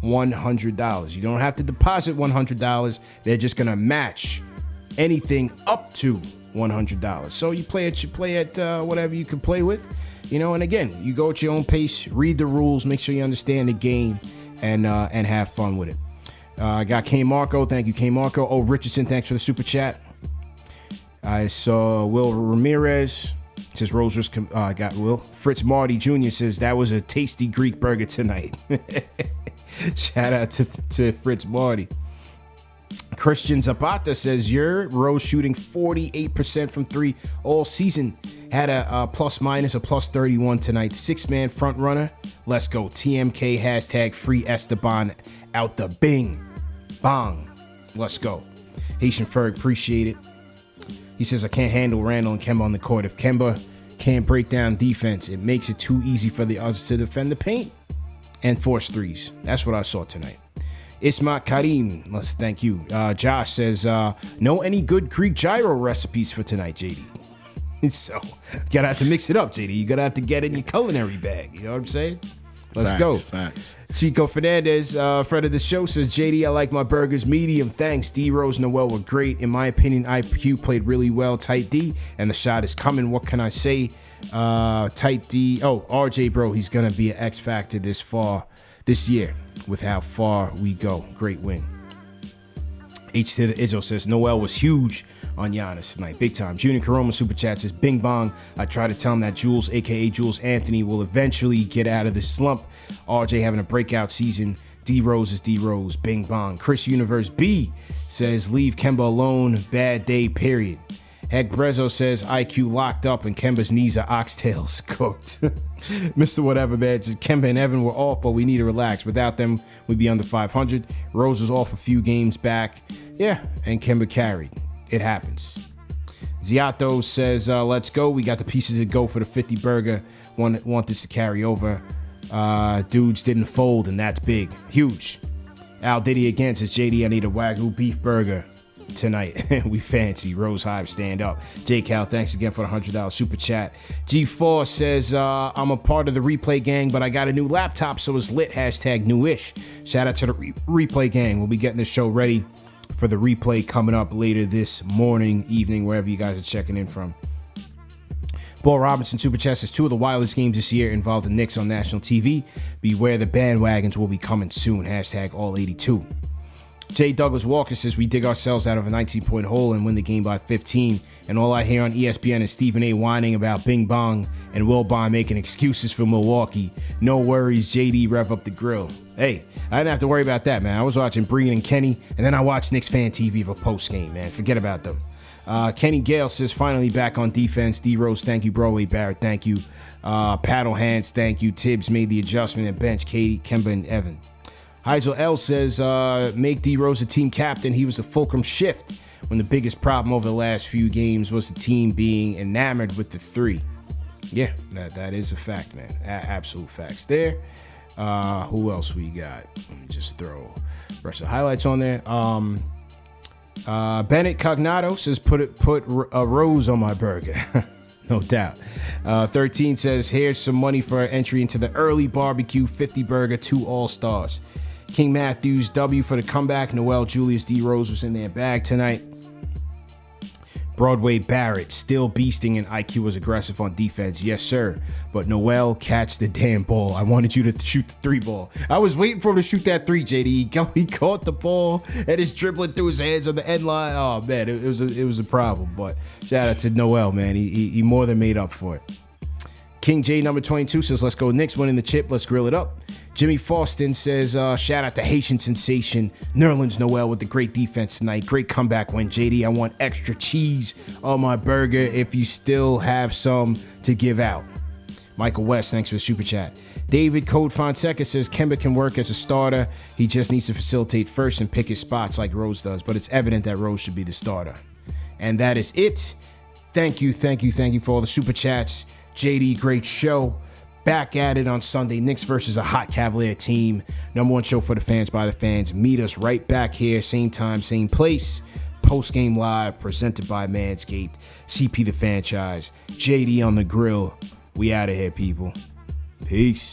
$100. You don't have to deposit $100. They're just going to match anything up to $100. So you play at whatever you can play with. And again, you go at your own pace, read the rules, make sure you understand the game, and have fun with it. I got K Marco. Thank you, K Marco. Oh, Richardson, thanks for the super chat. I saw Will Ramirez. Says Rose was got Will. Fritz Marty Jr. says that was a tasty Greek burger tonight. Shout out to Fritz Marty. Christian Zapata says your Rose shooting 48% from 3 all season. Had a plus minus a plus 31 tonight. 6-man front runner. Let's go. TMK hashtag free Esteban out the bing. Bong. Let's go. Haitian Ferg, appreciate it. He says, I can't handle Randall and Kemba on the court. If Kemba can't break down defense, it makes it too easy for the others to defend the paint and force threes. That's what I saw tonight. Ismat Karim, let's thank you. Josh says, know any good Greek gyro recipes for tonight, JD? So, you gotta have to mix it up, JD. You gotta have to get in your culinary bag. You know what I'm saying? Let's go. Facts. Chico Fernandez, friend of the show, says, JD, I like my burgers medium. Thanks. D Rose, Noel were great. In my opinion, IQ played really well. Tight D, and the shot is coming. What can I say? Tight D. Oh, RJ, bro, he's gonna be an X factor this year with how far we go. Great win. H to the Izzo says, Noel was huge on Giannis tonight. Big time. Junior Caroma Super Chat says, Bing Bong. I try to tell him that Jules, a.k.a. Jules Anthony, will eventually get out of this slump. RJ having a breakout season. D Rose is D Rose. Bing Bong. Chris Universe B says, leave Kemba alone. Bad day, period. Heck Brezzo says, IQ locked up and Kemba's knees are oxtails cooked. Mr. Whatever, man. Just Kemba and Evan were off, but we need to relax. Without them, we'd be under 500. Rose was off a few games back. Yeah, and Kemba carried. It happens. Ziato says, let's go. We got the pieces to go for the 50 burger. Want this to carry over. Dudes didn't fold, and that's big. Huge. Al Diddy again says, JD, I need a Wagyu beef burger tonight. We fancy. Rose Hive, stand up. J Cal, thanks again for the $100 super chat. G4 says, I'm a part of the replay gang, but I got a new laptop, so it's lit. Hashtag newish. Shout out to the replay gang. We'll be getting the show ready for the replay coming up later this morning, evening, wherever you guys are checking in from. Paul Robinson Super Chat says, 2 of the wildest games this year involved the Knicks on national TV. Beware the bandwagons will be coming soon. Hashtag all 82. J. Douglas Walker says, we dig ourselves out of a 19-point hole and win the game by 15. And all I hear on ESPN is Stephen A. whining about Bing Bong and Wilbon making excuses for Milwaukee. No worries, JD, rev up the grill. Hey, I didn't have to worry about that, man. I was watching Breen and Kenny, and then I watched KnicksFanTV for post-game, man. Forget about them. Kenny Gale says, finally back on defense. D-Rose, thank you. Broadway Barrett, thank you. Paddle Hands, thank you. Tibbs made the adjustment at bench. Katie, Kemba, and Evan. Heisel L says, make D-Rose a team captain. He was the fulcrum shift when the biggest problem over the last few games was the team being enamored with the 3. Yeah, that is a fact, man. Absolute facts there. Who else we got? Let me just throw the rest of the highlights on there. Bennett Cognato says, put a rose on my burger. No doubt. 13 says, here's some money for entry into the early barbecue 50 burger 2 all-stars. King Matthews, W for the comeback. Noel Julius D. Rose was in their bag tonight. Broadway Barrett, still beasting, and IQ was aggressive on defense. Yes, sir. But Noel, catch the damn ball. I wanted you to shoot the 3 ball. I was waiting for him to shoot that 3, JD. He caught the ball and it's dribbling through his hands on the end line. Oh, man, it was a problem. But shout out to Noel, man. He more than made up for it. King J number 22 says, let's go Knicks winning the chip. Let's grill it up. Jimmy Faustin says, shout out to Haitian sensation Nerlens Noel with the great defense tonight. Great comeback win, JD. I want extra cheese on my burger if you still have some to give out. Michael West, thanks for the super chat. David Code Fonseca says, Kemba can work as a starter. He just needs to facilitate first and pick his spots like Rose does. But it's evident that Rose should be the starter. And that is it. Thank you for all the super chats. JD, great show. Back at it on Sunday. Knicks versus a hot Cavalier team. Number 1 show for the fans by the fans. Meet us right back here. Same time, same place. Post-game live. Presented by Manscaped. CP the franchise. JD on the grill. We out of here, people. Peace.